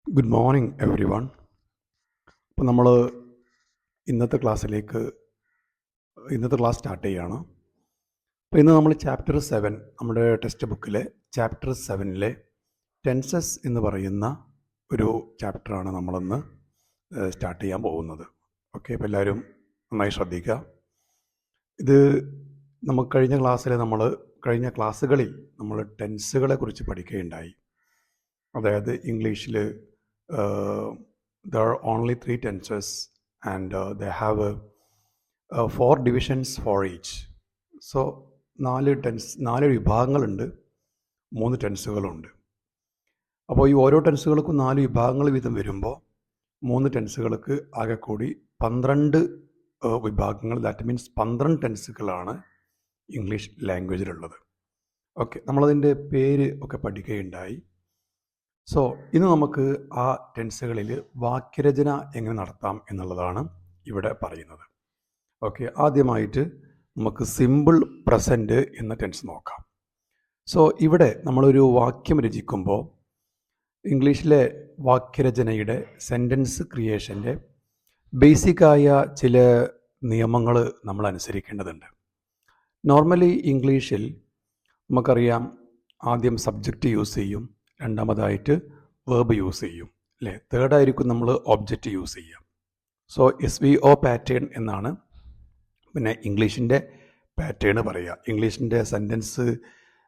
Good morning every one. അപ്പോൾ നമ്മൾ ഇന്നത്തെ ക്ലാസ് സ്റ്റാർട്ട് ചെയ്യുകയാണ്. അപ്പോൾ ഇന്ന് നമ്മൾ ചാപ്റ്റർ 7, നമ്മുടെ ടെക്സ്റ്റ് ബുക്കിലെ ചാപ്റ്റർ 7 ടെൻസസ് എന്ന് പറയുന്ന ഒരു ചാപ്റ്ററാണ് നമ്മളിന്ന് സ്റ്റാർട്ട് ചെയ്യാൻ പോകുന്നത്. ഓക്കെ, അപ്പോൾ എല്ലാവരും നന്നായി ശ്രദ്ധിക്കുക. ഇത് നമുക്ക് കഴിഞ്ഞ ക്ലാസ്സുകളിൽ നമ്മൾ ടെൻസുകളെ കുറിച്ച് പഠിക്കുകയുണ്ടായി. അതായത് ഇംഗ്ലീഷിൽ there are only 3 tenses and they have 4 divisions for each. So 4 വിഭാഗങ്ങളുണ്ട്, 3 ടെൻസുകളുണ്ട്. അപ്പോൾ ഈ ഓരോ ടെൻസുകൾക്കും 4 വിഭാഗങ്ങൾ വീതം വരുമ്പോൾ 3 ടെൻസുകൾക്ക് ആകെ കൂടി 12 വിഭാഗങ്ങൾ, ദാറ്റ് മീൻസ് 12 ടെൻസുകളാണ് ഇംഗ്ലീഷ് ലാംഗ്വേജിലുള്ളത്. ഓക്കെ, നമ്മളതിൻ്റെ പേര് ഒക്കെ പഠിക്കുകയുണ്ടായി. സോ ഇന്ന് നമുക്ക് ആ ടെൻസുകളിൽ വാക്യരചന എങ്ങനെ നടത്താം എന്നുള്ളതാണ് ഇവിടെ പറയുന്നത്. ഓക്കെ, ആദ്യമായിട്ട് നമുക്ക് സിമ്പിൾ പ്രസൻറ്റ് എന്ന ടെൻസ് നോക്കാം. സോ ഇവിടെ നമ്മളൊരു വാക്യം രചിക്കുമ്പോൾ ഇംഗ്ലീഷിലെ വാക്യരചനയുടെ സെൻറ്റൻസ് ക്രിയേഷൻ്റെ ബേസിക്കായ ചില നിയമങ്ങൾ നമ്മൾ അനുസരിക്കേണ്ടതുണ്ട്. നോർമലി ഇംഗ്ലീഷിൽ നമുക്കറിയാം, ആദ്യം സബ്ജക്റ്റ് യൂസ് ചെയ്യും, രണ്ടാമതായിട്ട് വേർബ് യൂസ് ചെയ്യും, അല്ലേ? തേർഡായിരിക്കും നമ്മൾ ഒബ്ജക്റ്റ് യൂസ് ചെയ്യാം. സോ SVO പാറ്റേൺ എന്നാണ് പിന്നെ ഇംഗ്ലീഷിൻ്റെ പാറ്റേൺ പറയുക, ഇംഗ്ലീഷിൻ്റെ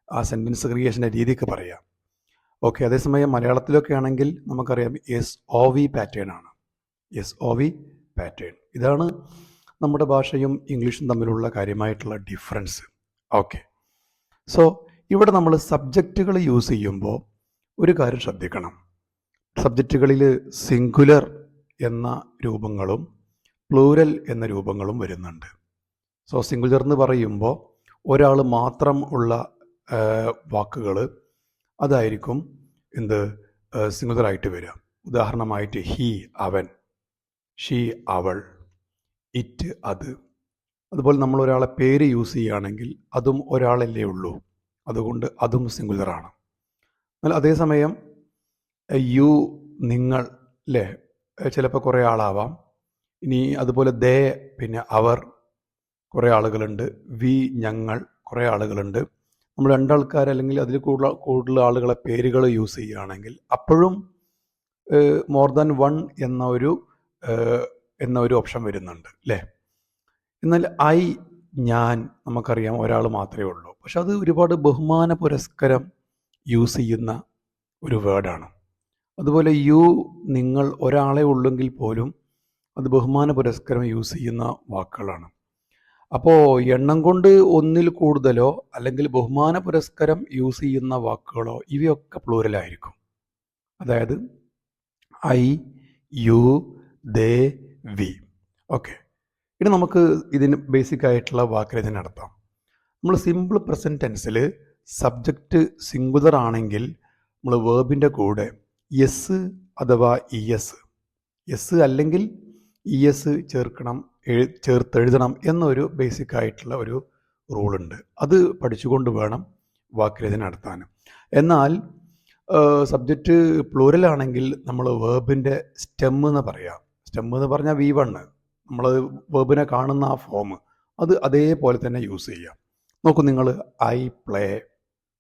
ആ സെൻറ്റൻസ് ക്രിയേഷൻ്റെ രീതിക്ക് പറയാം. ഓക്കെ, അതേസമയം മലയാളത്തിലൊക്കെ ആണെങ്കിൽ നമുക്കറിയാം SOV പാറ്റേൺ ആണ്. SOV പാറ്റേൺ, ഇതാണ് നമ്മുടെ ഭാഷയും ഇംഗ്ലീഷും തമ്മിലുള്ള കാര്യമായിട്ടുള്ള ഡിഫറൻസ്. ഓക്കെ, സോ ഇവിടെ നമ്മൾ സബ്ജക്റ്റുകൾ യൂസ് ചെയ്യുമ്പോൾ ഒരു കാര്യം ശ്രദ്ധിക്കണം. സബ്ജക്റ്റുകളിൽ സിംഗുലർ എന്ന രൂപങ്ങളും പ്ലൂരൽ എന്ന രൂപങ്ങളും വരുന്നുണ്ട്. സോ സിംഗുലർ എന്ന് പറയുമ്പോൾ ഒരാൾ മാത്രം ഉള്ള വാക്കുകൾ, അതായിരിക്കും സിംഗുലറായിട്ട് വരിക. ഉദാഹരണമായിട്ട് ഹി അവൻ, ഷീ അവൾ, ഇറ്റ് അത്. അതുപോലെ നമ്മൾ ഒരാളെ പേര് യൂസ് ചെയ്യുകയാണെങ്കിൽ അതും ഒരാളല്ലേ ഉള്ളൂ, അതുകൊണ്ട് അതും സിംഗുലറാണ്. എന്നാൽ അതേസമയം യു, നിങ്ങൾ, അല്ലേ, ചിലപ്പോൾ കുറേ ആളാവാം. ഇനി അതുപോലെ ദേ, പിന്നെ അവർ, കുറേ ആളുകളുണ്ട്. വി, ഞങ്ങൾ, കുറേ ആളുകളുണ്ട്. നമ്മൾ 2 ആൾക്കാർ അല്ലെങ്കിൽ അതിൽ കൂടുതൽ ആളുകളെ പേരുകൾ യൂസ് ചെയ്യുകയാണെങ്കിൽ അപ്പോഴും മോർ ദാൻ 1 എന്ന ഒരു ഓപ്ഷൻ വരുന്നുണ്ട്, അല്ലേ? എന്നാൽ ഐ, ഞാൻ, നമുക്കറിയാം ഒരാൾ മാത്രമേ ഉള്ളൂ. പക്ഷെ അത് ഒരുപാട് ബഹുമാന പുരസ്കാരം യൂസ് ചെയ്യുന്ന ഒരു വേർഡാണ്. അതുപോലെ യു, നിങ്ങൾ, ഒരാളെ ഉള്ളെങ്കിൽ പോലും അത് ബഹുമാന പുരസ്കാരം യൂസ് ചെയ്യുന്ന വാക്കുകളാണ്. അപ്പോൾ എണ്ണം കൊണ്ട് 1-ൽ കൂടുതലോ അല്ലെങ്കിൽ ബഹുമാന പുരസ്കാരം യൂസ് ചെയ്യുന്ന വാക്കുകളോ ഇവയൊക്കെ പ്ലൂരലായിരിക്കും. അതായത് I, you, they, we. Okay, ഇനി നമുക്ക് ഇതിന് ബേസിക് ആയിട്ടുള്ള വാക്യരചന നടത്താം. നമ്മൾ സിമ്പിൾ പ്രസൻറ്റ് ടെൻസിൽ സബ്ജക്റ്റ് സിംഗുലർ ആണെങ്കിൽ നമ്മൾ വേർബിൻ്റെ കൂടെ എസ് അഥവാ എസ് അല്ലെങ്കിൽ ES ചേർത്തെഴുതണം എന്നൊരു ബേസിക് ആയിട്ടുള്ള ഒരു റൂളുണ്ട്. അത് പഠിച്ചുകൊണ്ട് വേണം വാക്യരചന നടത്താൻ. എന്നാൽ സബ്ജക്റ്റ് പ്ലൂരൽ ആണെങ്കിൽ നമ്മൾ വേർബിൻ്റെ സ്റ്റെം എന്ന് പറയാം. സ്റ്റെം എന്ന് പറഞ്ഞാൽ V1, നമ്മൾ വേർബിനെ കാണുന്ന ആ ഫോം, അത് അതേപോലെ തന്നെ യൂസ് ചെയ്യാം. നോക്കൂ നിങ്ങൾ, ഐ പ്ലേ,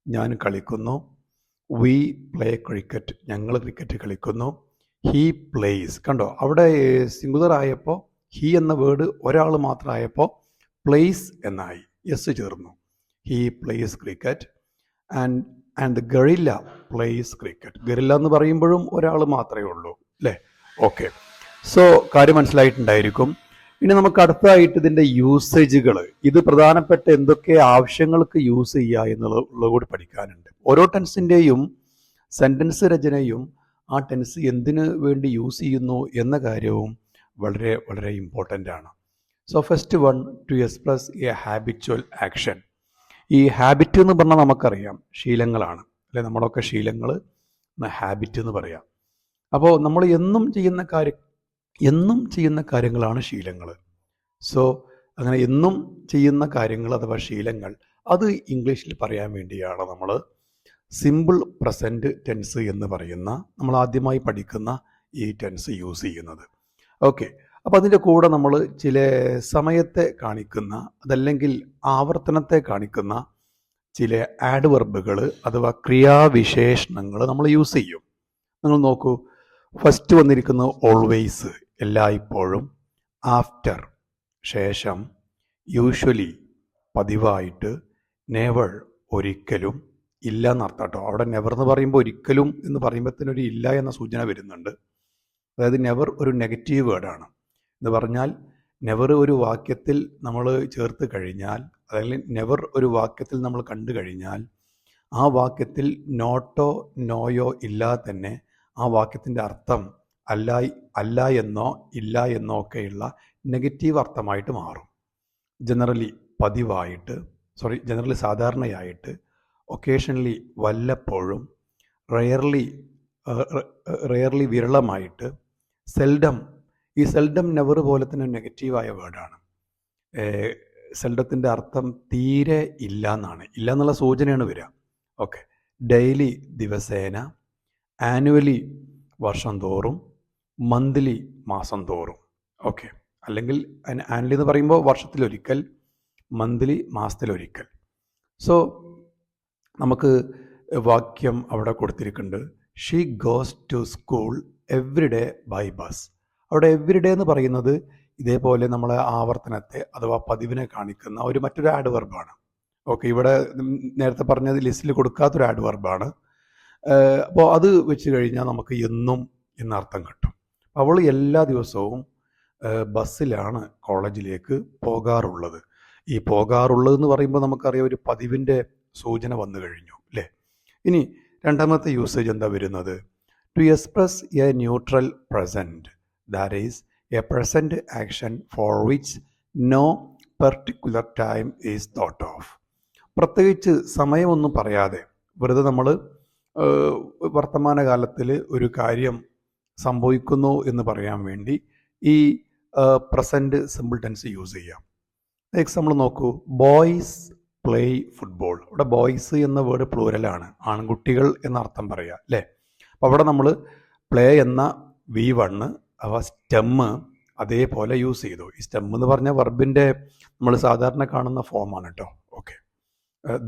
ഞാൻ കളിക്കുന്നു. വി പ്ലേ ക്രിക്കറ്റ്, ഞങ്ങൾ ക്രിക്കറ്റ് കളിക്കുന്നു. ഹീ പ്ലേസ്, കണ്ടോ അവിടെ സിംഗുലർ ആയപ്പോൾ ഹീ എന്ന വേർഡ് ഒരാൾ മാത്രമായപ്പോൾ പ്ലേസ് എന്നായി, എസ് ചേർന്നു. He place cricket and guerrilla place cricket. Guerrilla എന്ന് പറയുമ്പോഴും ഒരാൾ മാത്രമേ ഉള്ളൂ, അല്ലേ? ഓക്കെ, സോ കാര്യം മനസ്സിലായിട്ടുണ്ടായിരിക്കും. ഇനി നമുക്ക് അടുത്തതായിട്ട് ഇതിൻ്റെ യൂസേജുകൾ, ഇത് പ്രധാനപ്പെട്ട എന്തൊക്കെ ആവശ്യങ്ങൾക്ക് യൂസ് ചെയ്യുക എന്നുള്ളത് കൂടി പഠിക്കാനുണ്ട്. ഓരോ ടെൻസിൻ്റെയും സെൻറ്റൻസ് രചനയും ആ ടെൻസ് എന്തിനു വേണ്ടി യൂസ് ചെയ്യുന്നു എന്ന കാര്യവും വളരെ വളരെ ഇമ്പോർട്ടൻ്റ് ആണ്. So first one, to express a habitual action. ഈ ഹാബിറ്റ് എന്ന് പറഞ്ഞാൽ നമുക്കറിയാം ശീലങ്ങളാണ്, അല്ലെ? നമ്മളൊക്കെ ശീലങ്ങൾ ഹാബിറ്റ് എന്ന് പറയാം. അപ്പോൾ നമ്മൾ എന്നും ചെയ്യുന്ന കാര്യങ്ങളാണ് ശീലങ്ങൾ. സോ അങ്ങനെ എന്നും ചെയ്യുന്ന കാര്യങ്ങൾ അഥവാ ശീലങ്ങൾ, അത് ഇംഗ്ലീഷിൽ പറയാൻ വേണ്ടിയാണ് നമ്മൾ സിമ്പിൾ പ്രസൻറ്റ് ടെൻസ് എന്ന് പറയുന്ന നമ്മൾ ആദ്യമായി പഠിക്കുന്ന ഈ ടെൻസ് യൂസ് ചെയ്യുന്നത്. ഓക്കെ, അപ്പോൾ അതിൻ്റെ കൂടെ നമ്മൾ ചില സമയത്തെ കാണിക്കുന്ന അതല്ലെങ്കിൽ ആവർത്തനത്തെ കാണിക്കുന്ന ചില ആഡ്വർബുകൾ അഥവാ ക്രിയാവിശേഷണങ്ങൾ നമ്മൾ യൂസ് ചെയ്യും. നിങ്ങൾ നോക്കൂ, ഫസ്റ്റ് വന്നിരിക്കുന്നത് ഓൾവേയ്സ് എല്ലായ്പ്പോഴും, ആഫ്റ്റർ ശേഷം, യൂഷ്വലി പതിവായിട്ട്, നെവർ ഒരിക്കലും, ഇല്ല എന്നർത്ഥം കേട്ടോ. അവിടെ നെവർ എന്ന് പറയുമ്പോൾ ഒരിക്കലും എന്ന് പറയുമ്പോഴത്തേനൊരു ഇല്ല എന്ന സൂചന വരുന്നുണ്ട്. അതായത് നെവർ ഒരു നെഗറ്റീവ് വേർഡാണ് എന്ന് പറഞ്ഞാൽ നെവർ ഒരു വാക്യത്തിൽ നമ്മൾ ചേർത്ത് കഴിഞ്ഞാൽ അല്ലെങ്കിൽ നെവർ ഒരു വാക്യത്തിൽ നമ്മൾ കണ്ടു കഴിഞ്ഞാൽ ആ വാക്യത്തിൽ നോട്ടോ നോയോ ഇല്ലാതെ തന്നെ ആ വാക്യത്തിൻ്റെ അർത്ഥം അല്ല എന്നോ ഇല്ല എന്നോ ഒക്കെയുള്ള നെഗറ്റീവ് അർത്ഥമായിട്ട് മാറും. ജനറലി സാധാരണയായിട്ട്, ഒക്കേഷണലി വല്ലപ്പോഴും, റെയർലി വിരളമായിട്ട്, സെൽഡം. ഈ സെൽഡം നെവർ പോലെ തന്നെ നെഗറ്റീവായ വേർഡാണ്. സെൽഡത്തിൻ്റെ അർത്ഥം തീരെ ഇല്ല എന്നാണ്, ഇല്ല എന്നുള്ള സൂചനയാണ് വരിക. ഓക്കെ, ഡെയിലി ദിവസേന, ആനുവലി വർഷം തോറും, മന്ത്ലി മാസം തോറും. ഓക്കെ, അല്ലെങ്കിൽ ആനുവലി എന്ന് പറയുമ്പോൾ വർഷത്തിലൊരിക്കൽ, മന്ത്ലി മാസത്തിലൊരിക്കൽ. സോ നമുക്ക് വാക്യം അവിടെ കൊടുത്തിരിക്കുന്നുണ്ട്. She goes to school every day by bus. അവിടെ എവ്രി ഡേ എന്ന് പറയുന്നത് ഇതേപോലെ നമ്മളെ ആവർത്തനത്തെ അഥവാ പതിവിനെ കാണിക്കുന്ന മറ്റൊരു ആഡ്വർബാണ്. ഓക്കെ, ഇവിടെ നേരത്തെ പറഞ്ഞത് ലിസ്റ്റിൽ കൊടുക്കാത്തൊരു ആഡ്വർബാണ്. അപ്പോൾ അത് വെച്ച് കഴിഞ്ഞാൽ നമുക്ക് എന്നും എന്നർത്ഥം കിട്ടും. അവൾ എല്ലാ ദിവസവും ബസ്സിലാണ് കോളേജിലേക്ക് പോകാറുള്ളത്. ഈ പോകാറുള്ളത് എന്ന് പറയുമ്പോൾ നമുക്കറിയാം ഒരു പതിവിൻ്റെ സൂചന വന്നു കഴിഞ്ഞു അല്ലേ. ഇനി രണ്ടാമത്തെ യൂസേജ് എന്താ വരുന്നത്? To express a neutral present, that is a present action for which no particular time is thought of. പ്രത്യേകിച്ച് സമയമൊന്നും പറയാതെ വെറുതെ നമ്മൾ വർത്തമാനകാലത്തിൽ ഒരു കാര്യം സംഭവിക്കുന്നു എന്ന് പറയാൻ വേണ്ടി ഈ പ്രസൻറ്റ് സിമ്പിൾ ടെൻസ് യൂസ് ചെയ്യാം. എക്സാമ്പിൾ നോക്കൂ, ബോയ്സ് പ്ലേ ഫുട്ബോൾ. ഇവിടെ ബോയ്സ് എന്ന വേർഡ് പ്ലൂരലാണ്, ആൺകുട്ടികൾ എന്ന അർത്ഥം പറയുക അല്ലേ. അപ്പോൾ അവിടെ നമ്മൾ പ്ലേ എന്ന V1 അവ സ്റ്റെമ്മ് അതേപോലെ യൂസ് ചെയ്തു. ഈ സ്റ്റെം എന്ന് പറഞ്ഞാൽ വെർബിൻ്റെ നമ്മൾ സാധാരണ കാണുന്ന ഫോമാണ് കേട്ടോ. ഓക്കെ,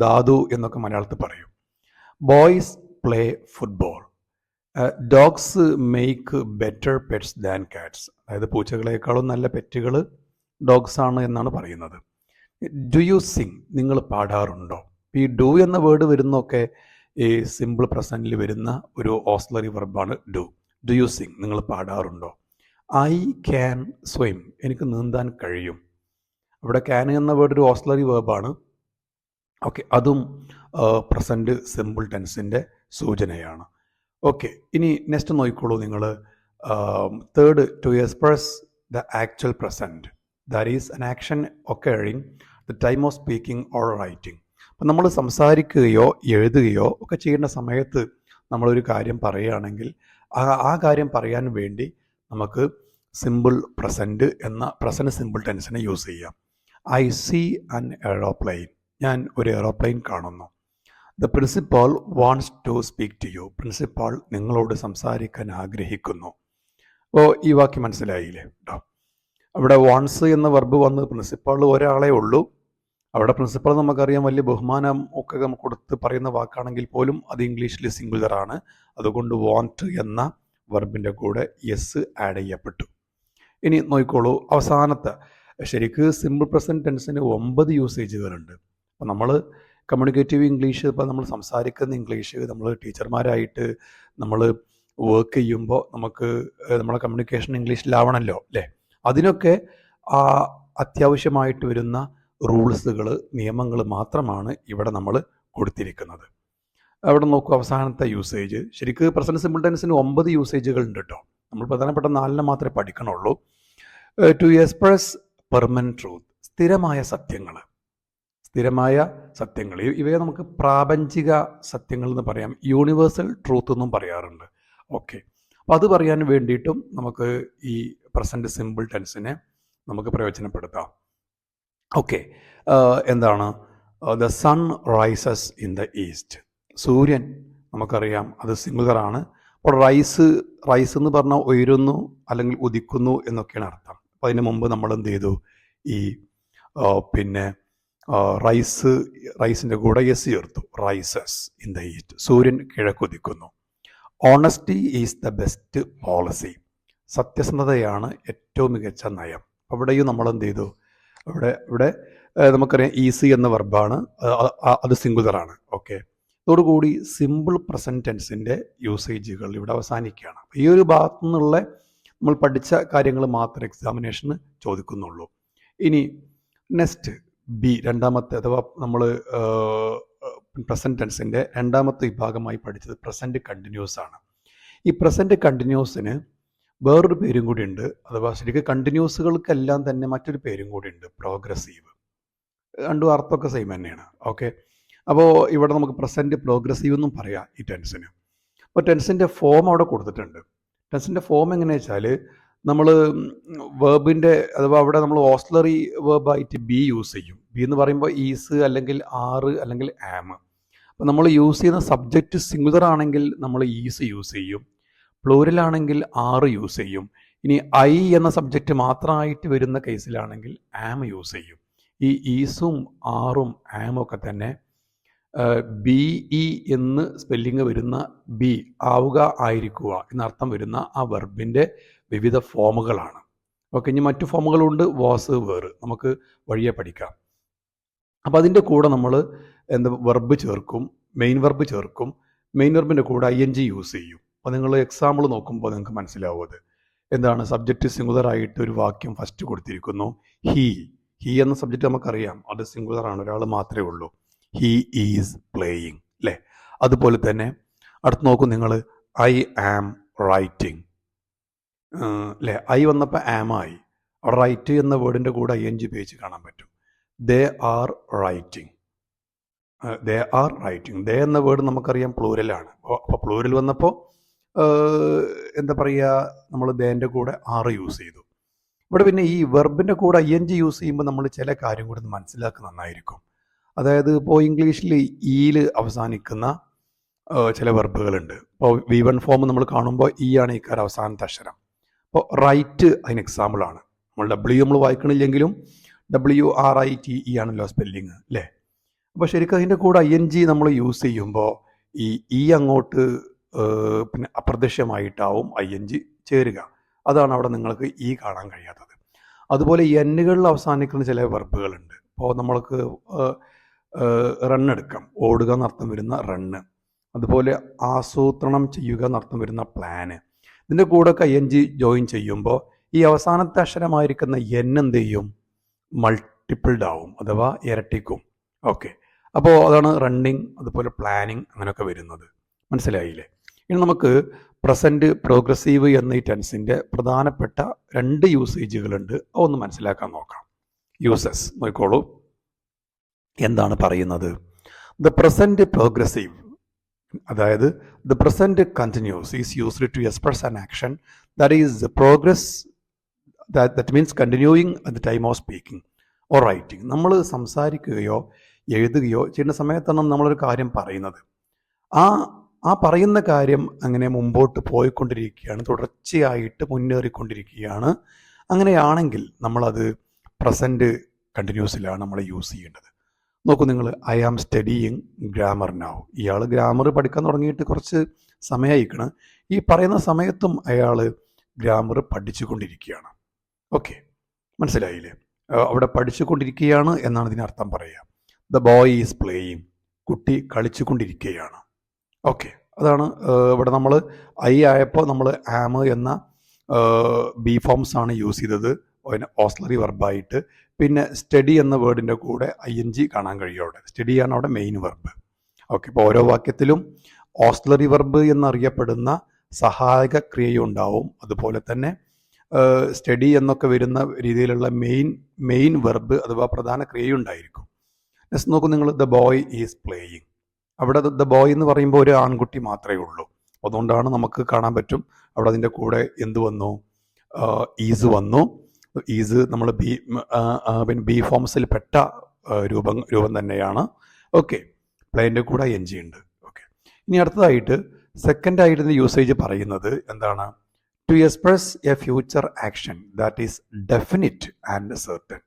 ധാതു എന്നൊക്കെ മലയാളത്തിൽ പറയും. Boys play football. Dogs make better pets than Katz. അതായത് പൂച്ചകളെക്കാളും നല്ല പെറ്റുകൾ ഡോഗ്സ് ആണ് എന്നാണ് പറയുന്നത്. ഡു യു സിങ്, നിങ്ങൾ പാടാറുണ്ടോ? ഈ ഡു എന്ന വേർഡ് വരുന്നൊക്കെ ഈ സിമ്പിൾ പ്രസൻറ്റിൽ വരുന്ന ഒരു auxiliary വെർബാണ് do. Do you Singh, നിങ്ങൾ പാടാറുണ്ടോ? ഐ ക്യാൻ സ്വിം, എനിക്ക് നീന്താൻ കഴിയും. അവിടെ ക്യാൻ എന്ന വേർഡ് ഒരു ഓസ്ലറി വെർബാണ്. ഓക്കെ, അതും പ്രസൻറ്റ് സിമ്പിൾ ടെൻസിൻ്റെ സൂചനയാണ്. ഓക്കെ, ഇനി നെക്സ്റ്റ് നോക്കിക്കോളൂ നിങ്ങൾ. Third, to express the actual present, that is an action occurring the time of speaking or writing. അപ്പം നമ്മൾ സംസാരിക്കുകയോ എഴുതുകയോ ഒക്കെ ചെയ്യുന്ന സമയത്ത് നമ്മളൊരു കാര്യം പറയുകയാണെങ്കിൽ ആ കാര്യം പറയാൻ വേണ്ടി നമുക്ക് സിമ്പിൾ പ്രസൻറ്റ് എന്ന പ്രസൻറ്റ് സിമ്പിൾ ടെൻസിനെ യൂസ് ചെയ്യാം. ഐ സീ ആൻ എയ്റോപ്ലെയിൻ, ഞാൻ ഒരു എയ്റോപ്ലെയിൻ കാണുന്നു. The principal wants to speak to you, principal നിങ്ങളോട് സംസാരിക്കാൻ ആഗ്രഹിക്കുന്നു. അപ്പോൾ ഈ വാക്യം മനസ്സിലായില്ലേ കേട്ടോ. അവിടെ വാണ്ട്സ് എന്ന വെർബ് വന്ന് പ്രിൻസിപ്പാൾ ഒരാളെ ഉള്ളൂ. അവിടെ പ്രിൻസിപ്പാൾ നമുക്കറിയാം വലിയ ബഹുമാനം ഒക്കെ നമുക്ക് കൊടുത്ത് പറയുന്ന വാക്കാണെങ്കിൽ പോലും അത് ഇംഗ്ലീഷിൽ സിംഗുലറാണ്. അതുകൊണ്ട് വാണ്ട് എന്ന വെർബിൻ്റെ കൂടെ യെസ് ആഡ് ചെയ്യപ്പെട്ടു. ഇനി നോക്കിക്കോളൂ, അവസാനത്തെ ശരിക്ക് സിമ്പിൾ പ്രസൻറ്റ് ടെൻസിന് 9 യൂസേജുകളുണ്ട്. അപ്പോൾ നമ്മൾ കമ്മ്യൂണിക്കേറ്റീവ് ഇംഗ്ലീഷ്, ഇപ്പോൾ നമ്മൾ സംസാരിക്കുന്ന ഇംഗ്ലീഷ്, നമ്മൾ ടീച്ചർമാരായിട്ട് നമ്മൾ വർക്ക് ചെയ്യുമ്പോൾ നമുക്ക് നമ്മളെ കമ്മ്യൂണിക്കേഷൻ ഇംഗ്ലീഷിലാവണമല്ലോ അല്ലേ. അതിനൊക്കെ അത്യാവശ്യമായിട്ട് വരുന്ന റൂൾസുകൾ, നിയമങ്ങൾ മാത്രമാണ് ഇവിടെ നമ്മൾ കൊടുത്തിരിക്കുന്നത്. അവിടെ നോക്കൂ, അവസാനത്തെ യൂസേജ് ശരിക്ക് പ്രസൻറ്റ് സിമ്പിൾ ടെൻസിന് 9 യൂസേജുകൾ ഉണ്ട് കേട്ടോ. നമ്മൾ പ്രധാനപ്പെട്ട 4 മാത്രമേ പഠിക്കണുള്ളൂ. ടു എക്സ്പ്രസ് പെർമനൻറ്റ് ട്രൂത്ത്, സ്ഥിരമായ സത്യങ്ങൾ. ഇവയെ നമുക്ക് പ്രാപഞ്ചിക സത്യങ്ങൾ എന്ന് പറയാം, യൂണിവേഴ്സൽ ട്രൂത്ത് എന്നും പറയാറുണ്ട്. ഓക്കെ, അപ്പോൾ അത് പറയാൻ വേണ്ടിയിട്ടും നമുക്ക് ഈ പ്രസൻറ്റ് സിമ്പിൾ ടെൻസിനെ നമുക്ക് പ്രയോജനപ്പെടുത്താം. ഓക്കെ, എന്താണ്? The sun rises in the east. സൂര്യൻ നമുക്കറിയാം അത് സിംഗുലറാണ്. അപ്പോൾ റൈസ് എന്ന് പറഞ്ഞാൽ ഉയരുന്നു അല്ലെങ്കിൽ ഉദിക്കുന്നു എന്നൊക്കെയാണ് അർത്ഥം. അപ്പോൾ അതിന് മുമ്പ് നമ്മൾ എന്ത് ചെയ്തു, ഈ പിന്നെ റൈസിൻ്റെ കൂടെ എസ് ചേർത്തു. Rises in the east. സൂര്യൻ കിഴക്കുദിക്കുന്നു. Honesty is the best policy. സത്യസന്ധതയാണ് ഏറ്റവും മികച്ച നയം. അവിടെയും നമ്മൾ എന്ത് ചെയ്തു, ഇവിടെ നമുക്കറിയാം ഈസി എന്ന വെർബാണ്, അത് സിംഗുലറാണ്. ഓക്കെ, അതോടുകൂടി സിമ്പിൾ പ്രസൻറ്റ് ടെൻസിൻ്റെ യൂസേജുകൾ ഇവിടെ അവസാനിക്കുകയാണ്. ഈ ഒരു ഭാഗത്തു നിന്നുള്ള നമ്മൾ പഠിച്ച കാര്യങ്ങൾ മാത്രമേ എക്സാമിനേഷന് ചോദിക്കുന്നുള്ളൂ. ഇനി നെക്സ്റ്റ് ബി, രണ്ടാമത്തെ അഥവാ നമ്മൾ പ്രസൻറ്റ് ടെൻസിൻ്റെ രണ്ടാമത്തെ വിഭാഗമായി പഠിച്ചത് പ്രസൻറ്റ് കണ്ടിന്യൂസ് ആണ്. ഈ പ്രസൻറ്റ് കണ്ടിന്യൂസിന് വേറൊരു പേരും കൂടി ഉണ്ട്, അഥവാ ശരിക്കും കണ്ടിന്യൂസുകൾക്കെല്ലാം തന്നെ മറ്റൊരു പേരും കൂടി ഉണ്ട്, പ്രോഗ്രസീവ്. രണ്ടും അർത്ഥമൊക്കെ സെയിം തന്നെയാണ്. ഓക്കെ, അപ്പോൾ ഇവിടെ നമുക്ക് പ്രസൻറ്റ് പ്രോഗ്രസീവ് എന്നും പറയാം ഈ ടെൻസിന്. അപ്പോൾ ടെൻസിൻ്റെ ഫോം അവിടെ കൊടുത്തിട്ടുണ്ട്. ടെൻസിൻ്റെ ഫോം എങ്ങനെയാ വെച്ചാൽ, നമ്മൾ വേർബിൻ്റെ അഥവാ അവിടെ നമ്മൾ ഓസ്ലറി വേർബായിട്ട് ബി യൂസ് ചെയ്യും. ബി എന്ന് പറയുമ്പോൾ ഈസ് അല്ലെങ്കിൽ ആറ് അല്ലെങ്കിൽ ആം. അപ്പോൾ നമ്മൾ യൂസ് ചെയ്യുന്ന സബ്ജക്റ്റ് സിംഗുലർ ആണെങ്കിൽ നമ്മൾ ഈസ് യൂസ് ചെയ്യും, പ്ലൂരൽ ആണെങ്കിൽ ആറ് യൂസ് ചെയ്യും. ഇനി ഐ എന്ന സബ്ജക്റ്റ് മാത്രമായിട്ട് വരുന്ന കേസിലാണെങ്കിൽ ആം യൂസ് ചെയ്യും. ഈ ഈസും ആറും ആമും ഒക്കെ തന്നെ ബി ഇ എന്ന് സ്പെല്ലിങ് വരുന്ന ബി ആവുക, ആയിരിക്കുക എന്നർത്ഥം വരുന്ന ആ വെർബിൻ്റെ വിവിധ ഫോമുകളാണ്. ഓക്കെ, ഇനി മറ്റു ഫോമുകളുണ്ട്, വാസ്, വേർ, നമുക്ക് വഴിയെ പഠിക്കാം. അപ്പോൾ അതിൻ്റെ കൂടെ നമ്മൾ വെർബ് ചേർക്കും, മെയിൻ വെർബ് ചേർക്കും. മെയിൻ വെർബിൻ്റെ കൂടെ ING യൂസ് ചെയ്യും. അപ്പോൾ നിങ്ങൾ എക്സാമ്പിൾ നോക്കുമ്പോൾ നിങ്ങൾക്ക് മനസ്സിലാവും അത് എന്താണ്. സബ്ജക്റ്റ് സിംഗുലർ ആയിട്ട് ഒരു വാക്യം ഫസ്റ്റ് കൊടുത്തിരിക്കുന്നു, ഹി എന്ന സബ്ജക്റ്റ് നമുക്കറിയാം, അത് സിംഗുലറാണ്, ഒരാൾ മാത്രമേ ഉള്ളൂ. ഹി ഈസ് പ്ലേയിങ് അല്ലേ. അതുപോലെ തന്നെ അടുത്ത് നോക്കും നിങ്ങൾ, ഐ ആം റൈറ്റിംഗ് അല്ലേ. ഐ വന്നപ്പോൾ ആം ആയി. റൈറ്റ് എന്ന വേർഡിൻ്റെ കൂടെ ING ഉപയോഗിച്ച് കാണാൻ പറ്റും. They are writing. ദേ എന്ന വേർഡ് നമുക്കറിയാം പ്ലൂരലാണ്. അപ്പോൾ പ്ലൂരൽ വന്നപ്പോൾ എന്താ പറയുക, നമ്മൾ ദേൻ്റെ കൂടെ ആറ് യൂസ് ചെയ്തു. ഇവിടെ പിന്നെ ഈ വെർബിൻ്റെ കൂടെ ING യൂസ് ചെയ്യുമ്പോൾ നമ്മൾ ചില കാര്യം കൂടി ഒന്ന് മനസ്സിലാക്കുക നന്നായിരിക്കും. അതായത് ഇപ്പോൾ ഇംഗ്ലീഷിൽ ഈയിൽ അവസാനിക്കുന്ന ചില വെർബുകളുണ്ട്. ഇപ്പോൾ V1 ഫോം നമ്മൾ കാണുമ്പോൾ ഈ ആണ് ഈ കാര്യം അവസാനത്തെ അക്ഷരം. അപ്പോൾ റൈറ്റ് അതിന് എക്സാമ്പിളാണ്. നമ്മൾ നമ്മൾ വായിക്കണില്ലെങ്കിലും WRITE ആണല്ലോ സ്പെല്ലിങ് അല്ലേ. അപ്പോൾ ശരിക്കും അതിൻ്റെ കൂടെ ING നമ്മൾ യൂസ് ചെയ്യുമ്പോൾ ഈ അങ്ങോട്ട് പിന്നെ അപ്രത്യക്ഷമായിട്ടാവും ING ചേരുക. അതാണ് അവിടെ നിങ്ങൾക്ക് കാണാൻ കഴിയാത്തത്. അതുപോലെ എന്നുകളിൽ അവസാനിക്കുന്ന ചില വെർബുകളുണ്ട്. അപ്പോൾ നമ്മൾക്ക് റൺ എടുക്കാം, ഓടുക എന്നർത്ഥം വരുന്ന റണ്ണ്. അതുപോലെ ആസൂത്രണം ചെയ്യുക എന്നർത്ഥം വരുന്ന പ്ലാന്. ഇതിൻ്റെ കൂടെയൊക്കെ ING ജോയിൻ ചെയ്യുമ്പോൾ ഈ അവസാനത്തെ അക്ഷരമായിരിക്കുന്ന എന്ത് ചെയ്യും, മൾട്ടിപ്പിൾഡ് ആവും അഥവാ ഇരട്ടിക്കും. ഓക്കെ, അപ്പോൾ അതാണ് റണ്ണിങ്, അതുപോലെ പ്ലാനിങ് അങ്ങനെയൊക്കെ വരുന്നത്. മനസ്സിലായില്ലേ? ഇനി നമുക്ക് പ്രസൻറ്റ് പ്രോഗ്രസീവ് എന്ന ഈ ടെൻസിൻ്റെ പ്രധാനപ്പെട്ട 2 യൂസേജുകളുണ്ട്, അതൊന്ന് മനസ്സിലാക്കാൻ നോക്കാം. യൂസസ് നോക്കിക്കോളൂ, എന്താണ് പറയുന്നത്. ദ പ്രസൻറ്റ് പ്രോഗ്രസീവ്, അതായത് the present continuous is used to express an action that is progress, that means continuing at the time of speaking or writing. നമ്മൾ സംസാരിക്കുകയോ എഴുതുകയോ ചെയ്യുന്ന സമയത്താണ് നമ്മളൊരു കാര്യം പറയുന്നത്. ആ പറയുന്ന കാര്യം അങ്ങനെ മുമ്പോട്ട് പോയിക്കൊണ്ടിരിക്കുകയാണ്, തുടർച്ചയായിട്ട് മുന്നേറിക്കൊണ്ടിരിക്കുകയാണ്. അങ്ങനെയാണെങ്കിൽ നമ്മളത് പ്രസൻറ്റ് കണ്ടിന്യൂസിലാണ് നമ്മൾ യൂസ് ചെയ്യേണ്ടത്. നോക്കൂ നിങ്ങൾ, I am studying grammar now. ഇയാൾ ഗ്രാമർ പഠിക്കാൻ തുടങ്ങിയിട്ട് കുറച്ച് സമയമായിക്കണം. ഈ പറയുന്ന സമയത്തും അയാൾ ഗ്രാമർ പഠിച്ചുകൊണ്ടിരിക്കുകയാണ്. ഓക്കെ, മനസ്സിലായില്ലേ? അവിടെ പഠിച്ചുകൊണ്ടിരിക്കുകയാണ് എന്നാണ് ഇതിനർത്ഥം പറയുക. ദ ബോയ് ഈസ് പ്ലേയിങ്, കുട്ടി കളിച്ചുകൊണ്ടിരിക്കുകയാണ്. ഓക്കെ, അതാണ് ഇവിടെ നമ്മൾ ഐ ആയപ്പോൾ നമ്മൾ ആം എന്ന ബി ഫോംസ് ആണ് യൂസ് ചെയ്തത്, ഓസ്ലറി വെർബായിട്ട്. പിന്നെ സ്റ്റഡി എന്ന വേർഡിൻ്റെ കൂടെ ING കാണാൻ കഴിയും. അവിടെ സ്റ്റഡിയാണ് അവിടെ മെയിൻ വെർബ്. ഓക്കെ, ഇപ്പോൾ ഓരോ വാക്യത്തിലും ഓസ്ലറി വെർബ് എന്നറിയപ്പെടുന്ന സഹായക ക്രിയയുണ്ടാവും. അതുപോലെ തന്നെ സ്റ്റഡി എന്നൊക്കെ വരുന്ന രീതിയിലുള്ള മെയിൻ വെർബ് അഥവാ പ്രധാന ക്രിയയുണ്ടായിരിക്കും. നെക്സ്റ്റ് നോക്കൂ നിങ്ങൾ, ദ ബോയ് ഈസ് പ്ലേയിങ്. അവിടെ ദ ബോയ് എന്ന് പറയുമ്പോൾ ഒരു ആൺകുട്ടി മാത്രമേ ഉള്ളൂ. അതുകൊണ്ടാണ് നമുക്ക് കാണാൻ പറ്റും അവിടെ അതിൻ്റെ കൂടെ എന്ത് വന്നു, ഈസ് വന്നു. ഈസ് നമ്മൾ ബി ഫോംസിൽ പെട്ട രൂപം തന്നെയാണ്. ഓക്കെ, പ്ലേൻ്റെ കൂടെ ING ഉണ്ട്. ഓക്കെ, ഇനി അടുത്തതായിട്ട് സെക്കൻഡായിട്ട് ഇതിൻ്റെ യൂസേജ് പറയുന്നത് എന്താണ്? To express a future action that is definite and certain.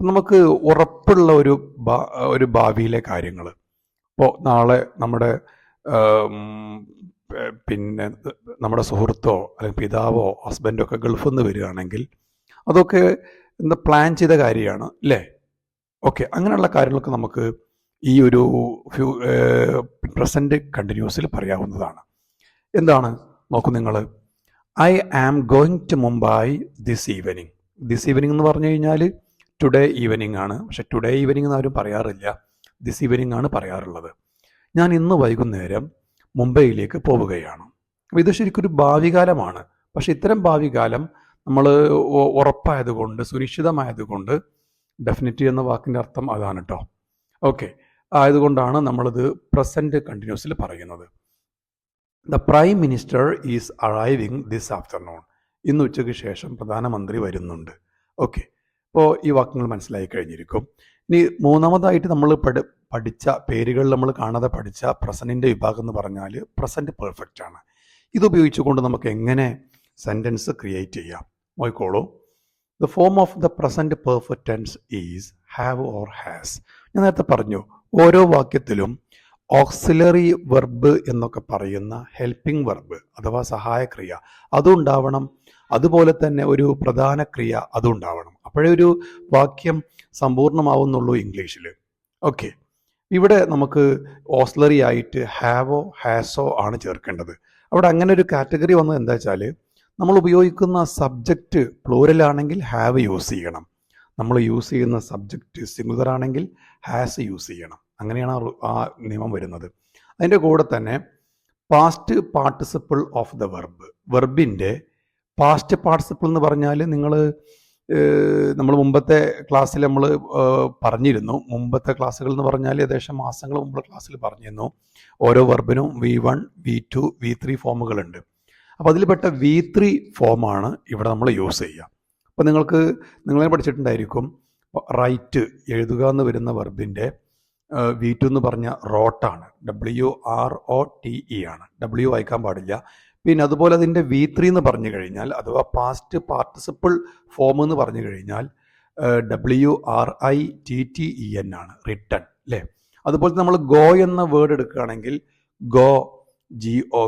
നമുക്ക് ഉറപ്പുള്ള ഒരു ഭാവിയിലെ കാര്യങ്ങൾ, ഇപ്പോൾ നാളെ പിന്നെ നമ്മുടെ സുഹൃത്തോ അല്ലെങ്കിൽ പിതാവോ ഹസ്ബൻഡോ ഒക്കെ ഗൾഫിൽ നിന്ന് വരികയാണെങ്കിൽ അതൊക്കെ പ്ലാൻ ചെയ്ത കാര്യമാണ് അല്ലേ? ഓക്കെ, അങ്ങനെയുള്ള കാര്യങ്ങളൊക്കെ നമുക്ക് ഈ ഒരു പ്രസൻറ്റ് കണ്ടിന്യൂസിൽ പറയാവുന്നതാണ്. എന്താണ് നോക്കൂ നിങ്ങൾ, I am going to Mumbai this evening. This evening എന്ന് പറഞ്ഞു കഴിഞ്ഞാൽ ടുഡേ ഈവനിങ് ആണ്. പക്ഷെ ടുഡേ ഈവനിങ് എന്ന് ആരും പറയാറില്ല, ദിസ് ഈവനിങ് ആണ് പറയാറുള്ളത്. ഞാൻ ഇന്ന് വൈകുന്നേരം മുംബൈയിലേക്ക് പോവുകയാണ്. അപ്പോൾ ഇത് ശരിക്കൊരു ഭാവി കാലമാണ്. പക്ഷെ ഇത്തരം ഭാവി കാലം നമ്മൾ ഉറപ്പായതുകൊണ്ട്, സുനിശ്ചിതമായതുകൊണ്ട്, ഡെഫിനിറ്റ് എന്ന വാക്കിൻ്റെ അർത്ഥം അതാണ് കേട്ടോ. ഓക്കെ, ആയതുകൊണ്ടാണ് നമ്മളിത് പ്രസൻറ്റ് കണ്ടിന്യൂസിൽ പറയുന്നത്. The prime minister is arriving this afternoon. ഇന്ന് ഉച്ചയ്ക്ക് ശേഷം പ്രധാനമന്ത്രി വരുന്നുണ്ട്. ഓക്കെ, അപ്പോൾ ഈ വാക്കുകൾ മനസ്സിലായി കഴിഞ്ഞിരിക്കും. ഇനി മൂന്നാമതായിട്ട് നമ്മൾ പഠിച്ച പേരുകളിൽ നമ്മൾ കാണാതെ പഠിച്ച പ്രസൻറ്റിൻ്റെ വിഭാഗം എന്ന് പറഞ്ഞാൽ പ്രസൻറ്റ് പെർഫെക്റ്റ് ആണ്. ഇതുപയോഗിച്ചുകൊണ്ട് നമുക്ക് എങ്ങനെ സെൻറ്റൻസ് ക്രിയേറ്റ് ചെയ്യാം നോക്കിക്കോളൂ. The form of the present perfect tense is have or has. ഞാൻ നേരത്തെ പറഞ്ഞു, ഓരോ വാക്യത്തിലും ഓക്സിലറി വെർബ് എന്നൊക്കെ പറയുന്ന ഹെൽപ്പിംഗ് വെർബ് അഥവാ സഹായക്രിയ അതും ഉണ്ടാവണം. അതുപോലെ തന്നെ ഒരു പ്രധാന ക്രിയ അതും ഉണ്ടാവണം. അപ്പോഴേ ഒരു വാക്യം സമ്പൂർണ്ണമാവുന്നുള്ളൂ ഇംഗ്ലീഷിൽ. ഓക്കെ, ഇവിടെ നമുക്ക് ഓക്സിലറി ആയിട്ട് ഹാവോ ഹാസോ ആണ് ചേർക്കേണ്ടത്. അവിടെ അങ്ങനെ ഒരു കാറ്റഗറി വന്നത് എന്താ വെച്ചാൽ, നമ്മൾ ഉപയോഗിക്കുന്ന സബ്ജക്റ്റ് പ്ലൂറൽ ആണെങ്കിൽ ഹാവ് യൂസ് ചെയ്യണം, നമ്മൾ യൂസ് ചെയ്യുന്ന സബ്ജക്റ്റ് സിംഗുലർ ആണെങ്കിൽ ഹാസ് യൂസ് ചെയ്യണം. അങ്ങനെയാണ് ആ നിയമം വരുന്നത്. അതിൻ്റെ കൂടെ തന്നെ past participle of the verb, വെർബിൻ്റെ പാസ്റ്റ് പാർട്ടിസിപ്പിൾ എന്ന് പറഞ്ഞാൽ നമ്മൾ മുമ്പത്തെ ക്ലാസ്സിൽ നമ്മൾ പറഞ്ഞിരുന്നു. മുമ്പത്തെ ക്ലാസ്സുകൾ എന്ന് പറഞ്ഞാൽ ഏകദേശം മാസങ്ങൾ മുമ്പ് ക്ലാസ്സിൽ പറഞ്ഞിരുന്നു. ഓരോ വെർബിനും V1, V2, V3 ഫോമുകളുണ്ട്. അപ്പോൾ അതിൽപ്പെട്ട V3 ഫോമാണ് ഇവിടെ നമ്മൾ യൂസ് ചെയ്യുക. അപ്പോൾ നിങ്ങളെ പഠിച്ചിട്ടുണ്ടായിരിക്കും, റൈറ്റ് എഴുതുക എന്ന് വരുന്ന വെർബിൻ്റെ V2 എന്ന് പറഞ്ഞ റോട്ടാണ്, WROTE ആണ്, W വായിക്കാൻ പാടില്ല. പിന്നെ അതുപോലെ അതിൻ്റെ V3 എന്ന് പറഞ്ഞു കഴിഞ്ഞാൽ അഥവാ പാസ്റ്റ് പാർട്ടിസിപ്പിൾ ഫോം എന്ന് പറഞ്ഞു കഴിഞ്ഞാൽ WRITTEN ആണ്, റിട്ടൺ അല്ലേ? അതുപോലെ നമ്മൾ ഗോ എന്ന വേർഡ് എടുക്കുകയാണെങ്കിൽ ഗോ, GO,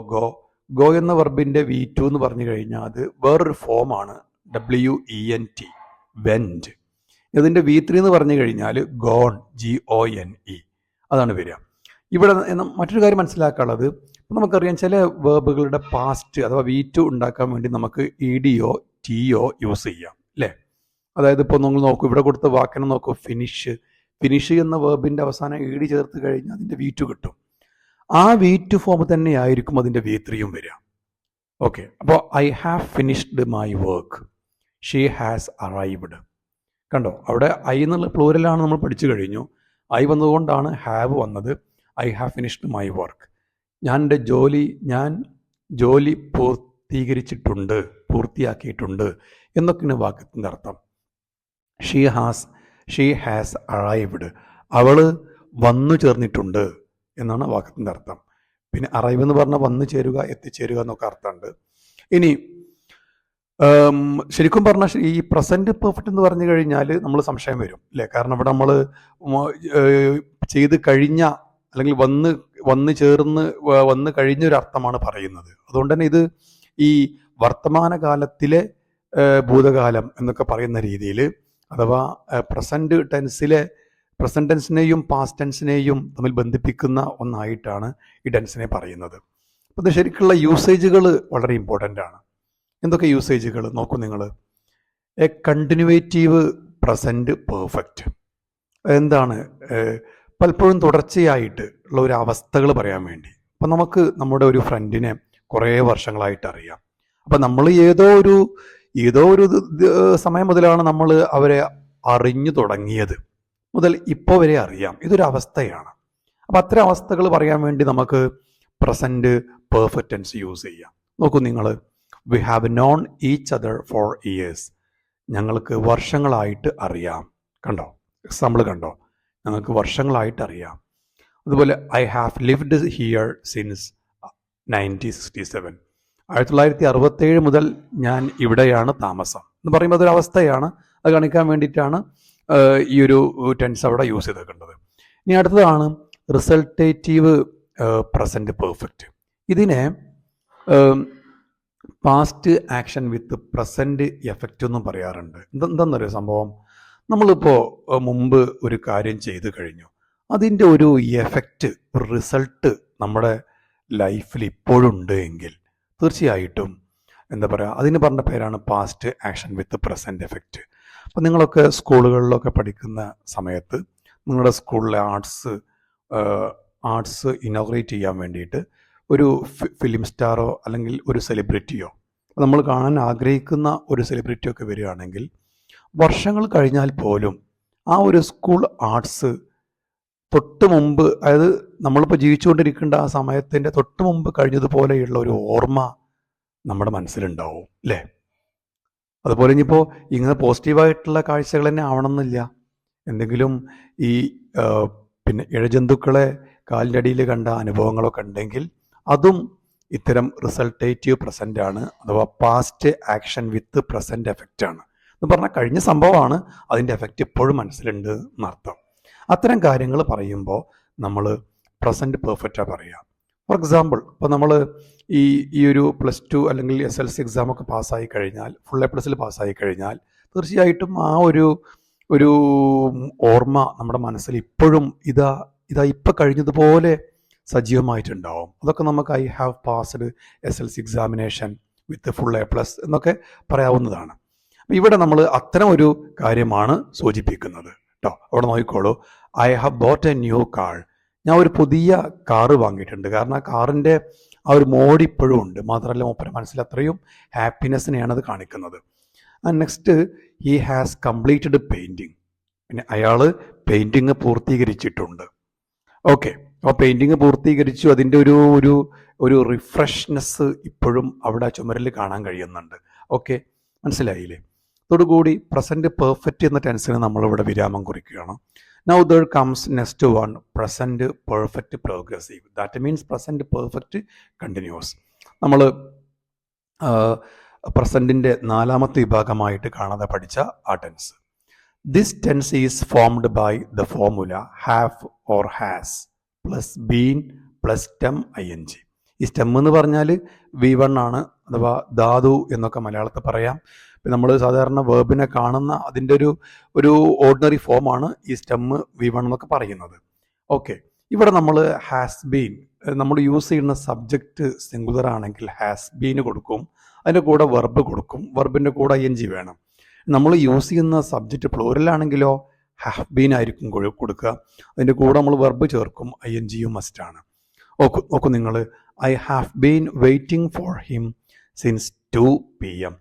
ഗോ എന്ന വെർബിൻ്റെ V2 എന്ന് പറഞ്ഞു കഴിഞ്ഞാൽ അത് വേറൊരു ഫോമാണ്, WENT, വെൻറ്റ്. ഇതിൻ്റെ V3 എന്ന് പറഞ്ഞു കഴിഞ്ഞാൽ ഗോൺ, GONE, അതാണ് വരിക. ഇവിടെ മറ്റൊരു കാര്യം മനസ്സിലാക്കാനുള്ളത്, നമുക്കറിയാം ചില വേർബുകളുടെ പാസ്റ്റ് അഥവാ V2 ഉണ്ടാക്കാൻ വേണ്ടി നമുക്ക് EDO, TO യൂസ് ചെയ്യാം അല്ലേ? അതായത് ഇപ്പോൾ നിങ്ങൾ നോക്കൂ, ഇവിടെ കൊടുത്ത വാക്കിനെ നോക്കൂ, ഫിനിഷ് എന്ന വേർബിൻ്റെ അവസാനം ED ചേർത്ത് കഴിഞ്ഞാൽ അതിൻ്റെ V2 കിട്ടും. ആ V2 ഫോം തന്നെയായിരിക്കും അതിൻ്റെ V3യും വരിക. ഓക്കെ, അപ്പോൾ I have finished my work, she has arrived. കണ്ടോ, അവിടെ ഐ എന്നുള്ള പ്ലൂരലാണ് നമ്മൾ പഠിച്ചു കഴിഞ്ഞു. ഐ വന്നതുകൊണ്ടാണ് ഹാവ് വന്നത്. I have finished my work, ഞാൻ ജോലി പൂർത്തിയാക്കിയിട്ടുണ്ട് എന്നൊക്കെയാണ് വാക്യത്തിൻ്റെ അർത്ഥം. ഷീ ഹാസ് അറൈവ്ഡ്, അവൾ വന്നു ചേർന്നിട്ടുണ്ട് എന്നാണ് വാക്യത്തിൻ്റെ അർത്ഥം. പിന്നെ അറൈവ് എന്ന് പറഞ്ഞാൽ വന്നു ചേരുക, എത്തിച്ചേരുക എന്നൊക്കെ അർത്ഥമുണ്ട്. ഇനി ശരിക്കും പറഞ്ഞാൽ ഈ പ്രസൻറ്റ് പെർഫെക്റ്റ് എന്ന് പറഞ്ഞു കഴിഞ്ഞാൽ നമ്മൾ സംശയം വരും അല്ലേ? കാരണം ഇവിടെ നമ്മൾ ചെയ്ത് കഴിഞ്ഞ അല്ലെങ്കിൽ വന്ന് കഴിഞ്ഞൊരു അർത്ഥമാണ് പറയുന്നത്. അതുകൊണ്ട് തന്നെ ഇത് ഈ വർത്തമാനകാലത്തിലെ ഭൂതകാലം എന്നൊക്കെ പറയുന്ന രീതിയിൽ അഥവാ പ്രസൻറ്റ് ടെൻസിനെയും പാസ്റ്റ് ടെൻസിനെയും തമ്മിൽ ബന്ധിപ്പിക്കുന്ന ഒന്നായിട്ടാണ് ഈ ടെൻസിനെ പറയുന്നത്. അപ്പോൾ ഇത് ശരിക്കുള്ള യൂസേജുകൾ വളരെ ഇമ്പോർട്ടൻ്റ് ആണ്. എന്തൊക്കെ യൂസേജുകൾ നോക്കൂ നിങ്ങൾ. എ കണ്ടിന്യൂവേറ്റീവ് പ്രസൻറ്റ് പെർഫെക്റ്റ് എന്താണ്? പലപ്പോഴും തുടർച്ചയായിട്ട് ഉള്ള ഒരു അവസ്ഥകൾ പറയാൻ വേണ്ടി. അപ്പം നമുക്ക് നമ്മുടെ ഒരു ഫ്രണ്ടിനെ കുറേ വർഷങ്ങളായിട്ട് അറിയാം. അപ്പം നമ്മൾ ഏതോ ഒരു സമയം മുതലാണ് നമ്മൾ അവരെ അറിഞ്ഞു തുടങ്ങിയത് മുതൽ ഇപ്പോൾ വരെ അറിയാം. ഇതൊരു അവസ്ഥയാണ്. അപ്പം അത്തരം അവസ്ഥകൾ പറയാൻ വേണ്ടി നമുക്ക് പ്രസൻറ്റ് പെർഫെക്റ്റ് ടെൻസ് യൂസ് ചെയ്യാം. നോക്കൂ നിങ്ങൾ, we have known each other for years, ഞങ്ങൾക്ക് വർഷങ്ങളായിട്ട് അറിയാം. കണ്ടോ, എക്സാമ്പിൾ കണ്ടോ, ഞങ്ങൾക്ക് വർഷങ്ങളായിട്ട് അറിയാം. അതുപോലെ I have lived here since 1967. 1967 മുതൽ ഞാൻ ഇവിടെയാണ് താമസം എന്ന് പറയുമ്പോൾ അതൊരു അവസ്ഥയാണ്. അത് കാണിക്കാൻ വേണ്ടിയിട്ടാണ് ഈ ഒരു ടെൻസ് അവിടെ യൂസ് ചെയ്തേക്കേണ്ടത്. ഇനി അടുത്തതാണ് റിസൾട്ടേറ്റീവ് പ്രസൻറ്റ് പെർഫെക്റ്റ്. ഇതിനെ പാസ്റ്റ് ആക്ഷൻ വിത്ത് പ്രസൻറ്റ് എഫക്റ്റ് എന്നും പറയാറുണ്ട്. എന്താണെന്നൊരു സംഭവം, നമ്മളിപ്പോൾ മുമ്പ് ഒരു കാര്യം ചെയ്തു കഴിഞ്ഞു, അതിൻ്റെ ഒരു എഫക്റ്റ്, ഒരു റിസൾട്ട് നമ്മുടെ ലൈഫിൽ ഇപ്പോഴുണ്ട് എങ്കിൽ തീർച്ചയായിട്ടും എന്താ പറയുക, അതിന് പറഞ്ഞ പേരാണ് പാസ്റ്റ് ആക്ഷൻ വിത്ത് പ്രസൻറ്റ് എഫക്റ്റ്. അപ്പം നിങ്ങളൊക്കെ സ്കൂളുകളിലൊക്കെ പഠിക്കുന്ന സമയത്ത് നിങ്ങളുടെ സ്കൂളിലെ ആർട്സ് ഇനോഗ്രേറ്റ് ചെയ്യാൻ വേണ്ടിയിട്ട് ഒരു ഫിലിം സ്റ്റാറോ അല്ലെങ്കിൽ ഒരു സെലിബ്രിറ്റിയോ, നമ്മൾ കാണാൻ ആഗ്രഹിക്കുന്ന ഒരു സെലിബ്രിറ്റിയോ ഒക്കെ വരികയാണെങ്കിൽ വർഷങ്ങൾ കഴിഞ്ഞാൽ പോലും ആ ഒരു സ്കൂൾ ആർട്സ് തൊട്ട് മുമ്പ്, അതായത് നമ്മളിപ്പോൾ ജീവിച്ചുകൊണ്ടിരിക്കേണ്ട ആ സമയത്തിൻ്റെ തൊട്ട് മുമ്പ് കഴിഞ്ഞതുപോലെയുള്ള ഒരു ഓർമ്മ നമ്മുടെ മനസ്സിലുണ്ടാവും അല്ലേ? അതുപോലെ ഇനിയിപ്പോൾ ഇങ്ങനെ പോസിറ്റീവായിട്ടുള്ള കാഴ്ചകൾ തന്നെ ആവണമെന്നില്ല. എന്തെങ്കിലും ഈ പിന്നെ ഇഴജന്തുക്കളെ കാലിൻ്റെ അടിയിൽ കണ്ട അനുഭവങ്ങളൊക്കെ ഉണ്ടെങ്കിൽ അതും ഇത്തരം റിസൾട്ടേറ്റീവ് പ്രസൻ്റ് ആണ്, അഥവാ പാസ്റ്റ് ആക്ഷൻ വിത്ത് പ്രസൻറ്റ് എഫക്റ്റ് ആണ്. എന്ന് പറഞ്ഞാൽ കഴിഞ്ഞ സംഭവമാണ്, അതിൻ്റെ എഫക്റ്റ് ഇപ്പോഴും മനസ്സിലുണ്ട് എന്നർത്ഥം. അത്തരം കാര്യങ്ങൾ പറയുമ്പോൾ നമ്മൾ പ്രസൻറ്റ് പെർഫെക്റ്റാണ് പറയുക. ഫോർ എക്സാമ്പിൾ, ഇപ്പോൾ നമ്മൾ ഈ ഒരു +2 അല്ലെങ്കിൽ SLC എക്സാമൊക്കെ പാസ്സായി കഴിഞ്ഞാൽ, ഫുൾ A+ പാസ്സായി കഴിഞ്ഞാൽ തീർച്ചയായിട്ടും ആ ഒരു ഓർമ്മ നമ്മുടെ മനസ്സിൽ ഇപ്പോഴും ഇതാ ഇപ്പം കഴിഞ്ഞതുപോലെ സജീവമായിട്ടുണ്ടാവും. അതൊക്കെ നമുക്ക് I have passed SLC examination with full A+ എന്നൊക്കെ പറയാവുന്നതാണ്. അപ്പം ഇവിടെ നമ്മൾ അത്തരം ഒരു കാര്യമാണ് സൂചിപ്പിക്കുന്നത് കേട്ടോ. അവിടെ നോക്കിക്കോളൂ, I have bought A new car. ഞാൻ ഒരു പുതിയ കാറ് വാങ്ങിയിട്ടുണ്ട്. കാരണം ആ കാറിൻ്റെ ആ ഒരു മോഡ് ഇപ്പോഴും ഉണ്ട്. മാത്രമല്ല മൂപ്പരുടെ മനസ്സിൽ അത്രയും ഹാപ്പിനെസ്സിനെയാണ് അത് കാണിക്കുന്നത്. Next, he has completed painting. പിന്നെ അയാൾ പെയിൻറ്റിങ് പൂർത്തീകരിച്ചിട്ടുണ്ട്. ഓക്കെ, അപ്പോൾ പെയിൻറ്റിങ് പൂർത്തീകരിച്ചു, അതിൻ്റെ ഒരു റിഫ്രഷ്നെസ് ഇപ്പോഴും അവിടെ ചുമരിൽ കാണാൻ കഴിയുന്നുണ്ട്. ഓക്കെ, മനസ്സിലായില്ലേ? അതോടുകൂടി പ്രസൻറ്റ് പെർഫെക്റ്റ് എന്ന ടെൻസിന് നമ്മളിവിടെ വിരാമം കുറിക്കുകയാണ്. Now there comes next one, present perfect progressive. That means present perfect continuous. നമ്മൾ പ്രസൻറ്റിൻ്റെ 4ാമത്തെ വിഭാഗമായിട്ട് കാണാതെ പഠിച്ച ആ tense. This tense is formed by the formula have or has plus been plus stem ing. ഈ stem എന്ന് പറഞ്ഞാൽ V1 ആണ്, അഥവാ ധാതു എന്നൊക്കെ മലയാളത്തിൽ പറയാം. നമ്മൾ സാധാരണ വേർബിനെ കാണുന്ന അതിൻ്റെ ഒരു ഓർഡിനറി ഫോമാണ് ഈ സ്റ്റെം V1 എന്നൊക്കെ പറയുന്നത്. ഓക്കെ, ഇവിടെ നമ്മൾ ഹാസ് ബീൻ, നമ്മൾ യൂസ് ചെയ്യുന്ന സബ്ജക്റ്റ് സിംഗുലർ ആണെങ്കിൽ ഹാസ് ബീന് കൊടുക്കും, അതിൻ്റെ കൂടെ വെർബ് കൊടുക്കും, വെർബിൻ്റെ കൂടെ ing വേണം. നമ്മൾ യൂസ് ചെയ്യുന്ന സബ്ജക്റ്റ് പ്ലൂറലാണെങ്കിലോ ഹാവ് ബീൻ ആയിരിക്കും കൊടുക്കുക, അതിൻ്റെ കൂടെ നമ്മൾ വെർബ് ചേർക്കും, ing മസ്റ്റാണ്. നോക്കൂ നിങ്ങൾ, I have been waiting for him since 2 PM.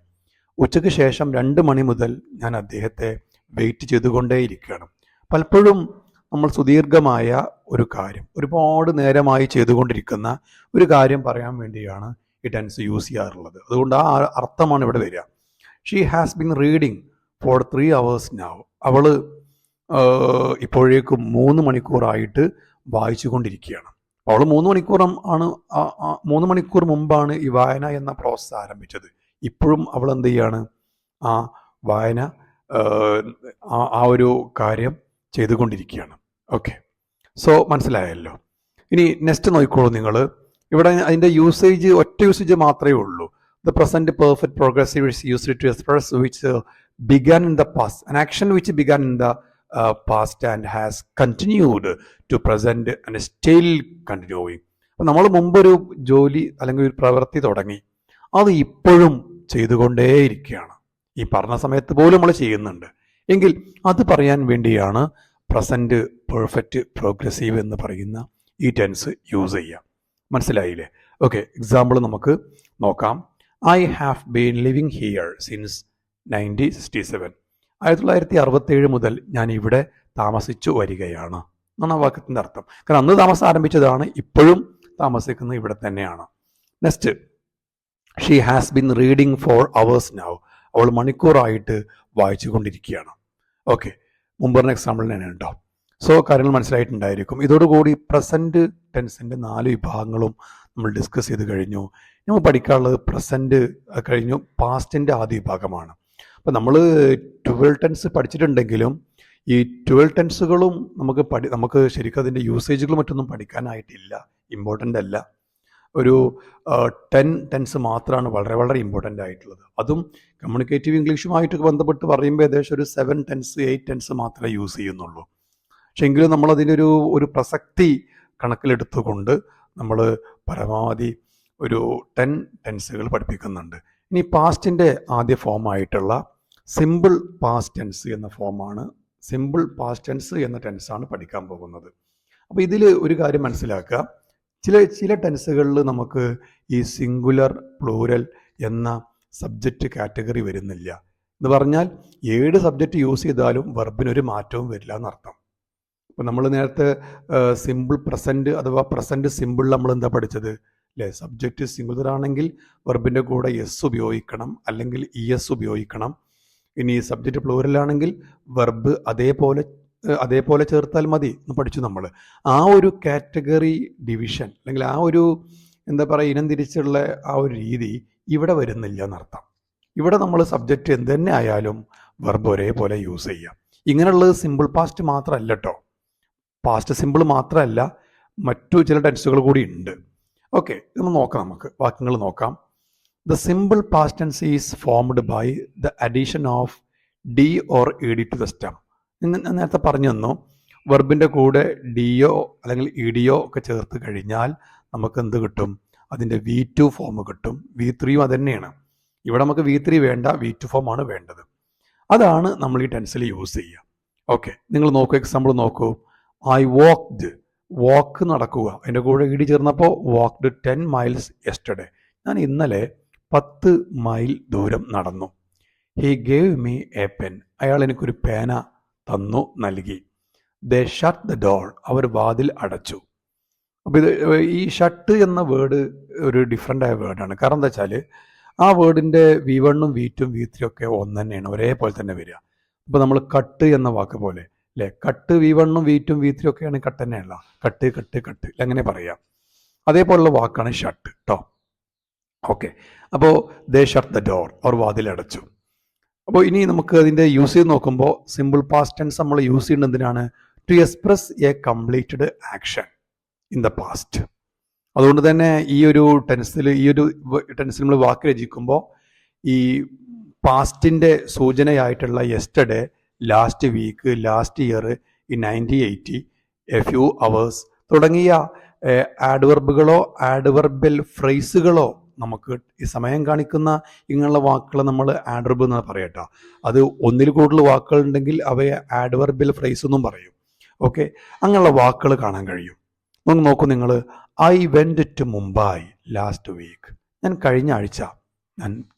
ഉച്ചയ്ക്ക് ശേഷം 2 മണി മുതൽ ഞാൻ അദ്ദേഹത്തെ വെയിറ്റ് ചെയ്തുകൊണ്ടേയിരിക്കുകയാണ്. പലപ്പോഴും നമ്മൾ സുദീർഘമായ ഒരു കാര്യം, ഒരുപാട് നേരമായി ചെയ്തുകൊണ്ടിരിക്കുന്ന ഒരു കാര്യം പറയാൻ വേണ്ടിയാണ് ഈ ടെൻസ് യൂസ് ചെയ്യാറുള്ളത്. അതുകൊണ്ട് ആ അർത്ഥമാണ് ഇവിടെ വരിക. She has been reading for 3 hours now. അവൾ ഇപ്പോഴേക്കും 3 മണിക്കൂറായിട്ട് വായിച്ചു കൊണ്ടിരിക്കുകയാണ്. അവൾ 3 മണിക്കൂർ മുമ്പാണ് ഈ വായന എന്ന പ്രോസസ്സ് ആരംഭിച്ചത്. ഇപ്പോഴും അവൾ എന്ത് ചെയ്യാണ്? ആ വായന, ആ ഒരു കാര്യം ചെയ്തുകൊണ്ടിരിക്കുകയാണ്. ഓക്കെ, സോ മനസ്സിലായല്ലോ. ഇനി നെക്സ്റ്റ് നോക്കിക്കോളൂ നിങ്ങൾ. ഇവിടെ അതിൻ്റെ ഒറ്റ യൂസേജ് മാത്രമേ ഉള്ളൂ. The present perfect progressive is used to express which began in the past, an action which began in the past and has continued to present and still continuing. അപ്പം നമ്മൾ മുമ്പൊരു ജോലി അല്ലെങ്കിൽ ഒരു പ്രവൃത്തി തുടങ്ങി, അത് ഇപ്പോഴും ചെയ്തുകൊണ്ടേയിരിക്കുകയാണ്. ഈ പറഞ്ഞ സമയത്ത് പോലും നമ്മൾ ചെയ്യുന്നുണ്ട് എങ്കിൽ അത് പറയാൻ വേണ്ടിയാണ് പ്രസൻറ്റ് പെർഫെക്റ്റ് പ്രോഗ്രസീവ് എന്ന് പറയുന്ന ഈ ടെൻസ് യൂസ് ചെയ്യുക. മനസ്സിലായില്ലേ? ഓക്കെ, എക്സാമ്പിൾ നമുക്ക് നോക്കാം. I have been living here since 1967. 1967 മുതൽ ഞാൻ ഇവിടെ താമസിച്ചു വരികയാണ് എന്നാണ് ആ വാക്യത്തിൻ്റെ അർത്ഥം. കാരണം അന്ന് താമസം ആരംഭിച്ചതാണ്, ഇപ്പോഴും താമസിക്കുന്നത് ഇവിടെ തന്നെയാണ്. Next, she has been reading for hours now. അവൾ മണിക്കൂറായിട്ട് വായിച്ചു കൊണ്ടിരിക്കുകയാണ്. ഓക്കെ, മുമ്പ് പറഞ്ഞ എക്സാമ്പിൾ തന്നെയാണ് കേട്ടോ. സോ കാര്യങ്ങൾ മനസ്സിലായിട്ടുണ്ടായിരിക്കും. ഇതോടുകൂടി പ്രസൻറ്റ് ടെൻസിൻ്റെ 4 വിഭാഗങ്ങളും നമ്മൾ ഡിസ്കസ് ചെയ്ത് കഴിഞ്ഞു. നമ്മൾ പഠിക്കാനുള്ളത് പ്രസൻറ്റ് കഴിഞ്ഞു, പാസ്റ്റിൻ്റെ ആദ്യ വിഭാഗമാണ്. അപ്പോൾ നമ്മൾ 12 ടെൻസ് പഠിച്ചിട്ടുണ്ടെങ്കിലും ഈ 12 ടെൻസുകളും നമുക്ക് ശരിക്കും അതിൻ്റെ യൂസേജുകളും മറ്റൊന്നും പഠിക്കാനായിട്ടില്ല, ഇമ്പോർട്ടൻ്റ് അല്ല. ഒരു 10 ടെൻസ് മാത്രമാണ് വളരെ വളരെ ഇമ്പോർട്ടൻ്റ് ആയിട്ടുള്ളത്. അതും കമ്മ്യൂണിക്കേറ്റീവ് ഇംഗ്ലീഷുമായിട്ട് ബന്ധപ്പെട്ട് പറയുമ്പോൾ ഏകദേശം ഒരു 7 ടെൻസ് 8 ടെൻസ് മാത്രമേ യൂസ് ചെയ്യുന്നുള്ളൂ. പക്ഷെ എങ്കിലും നമ്മളതിൻ്റെ ഒരു പ്രസക്തി കണക്കിലെടുത്തുകൊണ്ട് നമ്മൾ പരമാവധി ഒരു 10 ടെൻസുകൾ പഠിപ്പിക്കുന്നുണ്ട്. ഇനി പാസ്റ്റിൻ്റെ ആദ്യ ഫോമായിട്ടുള്ള സിമ്പിൾ പാസ്റ്റ് ടെൻസ് എന്ന ഫോമാണ്, സിമ്പിൾ പാസ്റ്റ് ടെൻസ് എന്ന ടെൻസാണ് പഠിക്കാൻ പോകുന്നത്. അപ്പോൾ ഇതിൽ ഒരു കാര്യം മനസ്സിലാക്കുക, ചില ടെൻസുകളിൽ നമുക്ക് ഈ സിംഗുലർ പ്ലൂരൽ എന്ന സബ്ജക്റ്റ് കാറ്റഗറി വരുന്നില്ല. എന്ന് പറഞ്ഞാൽ 7 സബ്ജക്റ്റ് യൂസ് ചെയ്താലും വെർബിനൊരു മാറ്റവും വരില്ല എന്നർത്ഥം. അപ്പോൾ നമ്മൾ നേരത്തെ സിമ്പിൾ പ്രസൻറ്റ് അഥവാ പ്രസൻറ്റ് സിമ്പിൾ നമ്മൾ എന്താ പഠിച്ചത് അല്ലേ? സബ്ജക്റ്റ് സിംഗുലർ ആണെങ്കിൽ വെർബിൻ്റെ കൂടെ എസ് ഉപയോഗിക്കണം, അല്ലെങ്കിൽ ഇ എസ് ഉപയോഗിക്കണം. ഇനി സബ്ജക്റ്റ് പ്ലൂരൽ ആണെങ്കിൽ വെർബ് അതേപോലെ ചേർത്താൽ മതി എന്ന് പഠിച്ചു നമ്മൾ. ആ ഒരു കാറ്റഗറി ഡിവിഷൻ അല്ലെങ്കിൽ ആ ഒരു എന്താ പറയുക ഇനം തിരിച്ചുള്ള ആ ഒരു രീതി ഇവിടെ വരുന്നില്ല എന്നർത്ഥം. ഇവിടെ നമ്മൾ സബ്ജക്റ്റ് എന്ത് തന്നെ ആയാലും വെർബ് ഒരേപോലെ യൂസ് ചെയ്യാം. ഇങ്ങനെയുള്ളത് സിമ്പിൾ പാസ്റ്റ് മാത്രമല്ല കേട്ടോ, പാസ്റ്റ് സിമ്പിൾ മാത്രമല്ല, മറ്റു ചില ടെൻസുകൾ കൂടി ഉണ്ട്. ഓക്കെ, ഇതൊന്ന് നോക്കാം, നമുക്ക് വാക്യങ്ങൾ നോക്കാം. The simple past tense is formed by the addition of D or E D to the stem. ഞാൻ നേരത്തെ പറഞ്ഞു തന്നു, വെർബിൻ്റെ കൂടെ ഡിയോ അല്ലെങ്കിൽ ഇ ഡിയോ ഒക്കെ ചേർത്ത് കഴിഞ്ഞാൽ നമുക്ക് എന്ത് കിട്ടും? അതിൻ്റെ V2 ഫോം കിട്ടും. V3യും അത് തന്നെയാണ്. ഇവിടെ നമുക്ക് V3 വേണ്ട, V2 ഫോമാണ് വേണ്ടത്. അതാണ് നമ്മൾ ഈ ടെൻസിൽ യൂസ് ചെയ്യുക. ഓക്കെ, നിങ്ങൾ നോക്കൂ, എക്സാമ്പിൾ നോക്കൂ. ഐ വാക്ക്ഡ്, വാക്ക് നടക്കുക, അതിൻ്റെ കൂടെ ഇ ഡി ചേർന്നപ്പോൾ വാക്ക്ഡ് 10 മൈൽസ് യെസ്റ്റർഡേ. ഞാൻ ഇന്നലെ 10 മൈൽ ദൂരം നടന്നു. He gave me a pen, അയാൾ എനിക്കൊരു പേന തന്നു, നൽകി. ദേ ഷട്ട് ദ ഡോർ, അവർ വാതിൽ അടച്ചു. അപ്പോൾ ഇത് ഈ ഷട്ട് എന്ന വേർഡ് ഒരു ഡിഫറെൻ്റ് ആയ വേർഡാണ്. കാരണം എന്താ വെച്ചാൽ ആ വേർഡിൻ്റെ V1ഉം V2ഉം V3 ഒക്കെ ഒന്ന് തന്നെയാണ്, ഒരേപോലെ തന്നെ വരിക. ഇപ്പോൾ നമ്മൾ കട്ട് എന്ന വാക്ക് പോലെ അല്ലേ, കട്ട് V1ഉം V2ഉം V3 ഒക്കെയാണ് കട്ട് തന്നെയല്ല, കട്ട് കട്ട് കട്ട് അങ്ങനെ പറയാം. അതേപോലുള്ള വാക്കാണ് ഷട്ട് കേട്ടോ. ഓക്കെ, അപ്പോൾ ദേ ഷട്ട് ദ ഡോർ, അവർ വാതിലടച്ചു. അപ്പോൾ ഇനി നമുക്ക് അതിൻ്റെ യൂസ് ചെയ്ത് നോക്കുമ്പോൾ സിമ്പിൾ പാസ്റ്റ് ടെൻസ് നമ്മൾ യൂസ് ചെയ്യുന്നത് എന്തിനാണ്? To express a completed action in the past. അതുകൊണ്ട് തന്നെ ഈ ഒരു ടെൻസിൽ നമ്മൾ വാക്ക് രചിക്കുമ്പോൾ ഈ പാസ്റ്റിൻ്റെ സൂചനയായിട്ടുള്ള yesterday, last week, last year, ഈ 1980, എ ഫ്യൂ അവേഴ്സ് തുടങ്ങിയ ആഡ്വർബുകളോ ആഡ്വർബൽ ഫ്രേസുകളോ നമുക്ക് ഈ സമയം കാണിക്കുന്ന ഇങ്ങനെയുള്ള വാക്കുകൾ നമ്മൾ ആഡ്വർബ് എന്ന് പറയട്ടോ. അത് ഒന്നിൽ കൂടുതൽ വാക്കുകൾ ഉണ്ടെങ്കിൽ അവയെ ആഡ്വർബൽ ഫ്രേസ് എന്നും പറയും. ഓക്കെ, അങ്ങനെയുള്ള വാക്കുകൾ കാണാൻ കഴിയും. നമുക്ക് നോക്കൂ നിങ്ങൾ. I went to Mumbai last week, ഞാൻ കഴിഞ്ഞ ആഴ്ച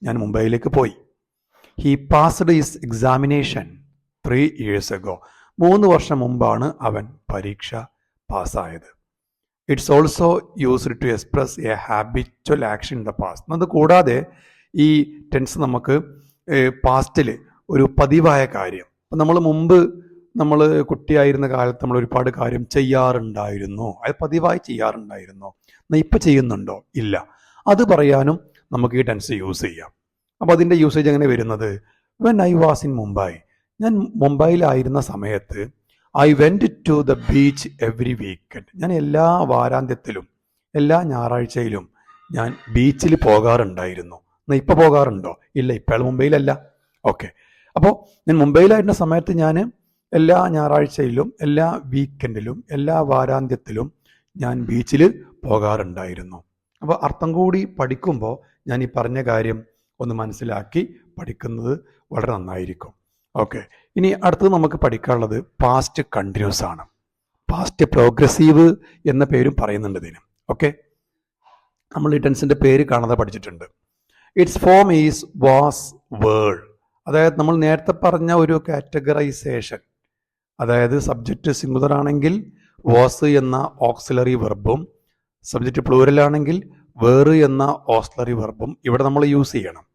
ഞാൻ മുംബൈയിലേക്ക് പോയി. He passed his examination 3 years ago, 3 വർഷം മുമ്പാണ് അവൻ പരീക്ഷ പാസ്സായത്. It's also used to express a habitual action in the past. അത് കൂടാതെ ഈ ടെൻസ് നമുക്ക് പാസ്റ്റിൽ ഒരു പതിവായ കാര്യം, നമ്മൾ മുമ്പ് നമ്മൾ കുട്ടിയായിരുന്ന കാലത്ത് നമ്മൾ ഒരുപാട് കാര്യം ചെയ്യാറുണ്ടായിരുന്നു, അത് പതിവായി ചെയ്യാറുണ്ടായിരുന്നു, എന്നാൽ ഇപ്പം ചെയ്യുന്നുണ്ടോ? ഇല്ല. അത് പറയാനും നമുക്ക് ഈ ടെൻസ് യൂസ് ചെയ്യാം. അപ്പോൾ അതിൻ്റെ യൂസേജ് എങ്ങനെ വരുന്നത്? When I was in Mumbai, ഞാൻ മുംബൈയിലായിരുന്ന സമയത്ത് I went to the beach every weekend, ഞാൻ എല്ലാ വാരാന്ത്യത്തിലും എല്ലാ ഞായറാഴ്ചയിലും ഞാൻ ബീച്ചിൽ പോകാറുണ്ടായിരുന്നു. എന്നാൽ ഇപ്പോൾ പോകാറുണ്ടോ? ഇല്ല, ഇപ്പോൾ മുംബൈയിലല്ല. ഓക്കെ, അപ്പോൾ ഞാൻ മുംബൈയിലായിരുന്ന സമയത്ത് ഞാൻ എല്ലാ ഞായറാഴ്ചയിലും എല്ലാ വീക്കെൻഡിലും എല്ലാ വാരാന്ത്യത്തിലും ഞാൻ ബീച്ചിൽ പോകാറുണ്ടായിരുന്നു. അപ്പോൾ അർത്ഥം കൂടി പഠിക്കുമ്പോൾ ഞാൻ ഈ പറഞ്ഞ കാര്യം ഒന്ന് മനസ്സിലാക്കി പഠിക്കുന്നത് വളരെ നന്നായിരിക്കും. ഓക്കെ, ഇനി അടുത്തത് നമുക്ക് പഠിക്കാനുള്ളത് പാസ്റ്റ് കണ്ടിന്യൂസ് ആണ്. പാസ്റ്റ് പ്രോഗ്രസീവ് എന്ന പേരും പറയുന്നുണ്ട് ഇതിന്. ഓക്കെ, നമ്മൾ ഈ ടെൻസിൻ്റെ പേര് കാണാതെ പഠിച്ചിട്ടുണ്ട്. It's form is was വേൾ. അതായത് നമ്മൾ നേരത്തെ പറഞ്ഞ ഒരു കാറ്റഗറൈസേഷൻ, അതായത് സബ്ജക്റ്റ് സിംഗുലർ ആണെങ്കിൽ വാസ് എന്ന ഓക്സിലറി വെർബും, സബ്ജക്റ്റ് പ്ലൂരൽ ആണെങ്കിൽ വേറ് എന്ന ഓക്സിലറി വെർബും ഇവിടെ നമ്മൾ യൂസ് ചെയ്യണം.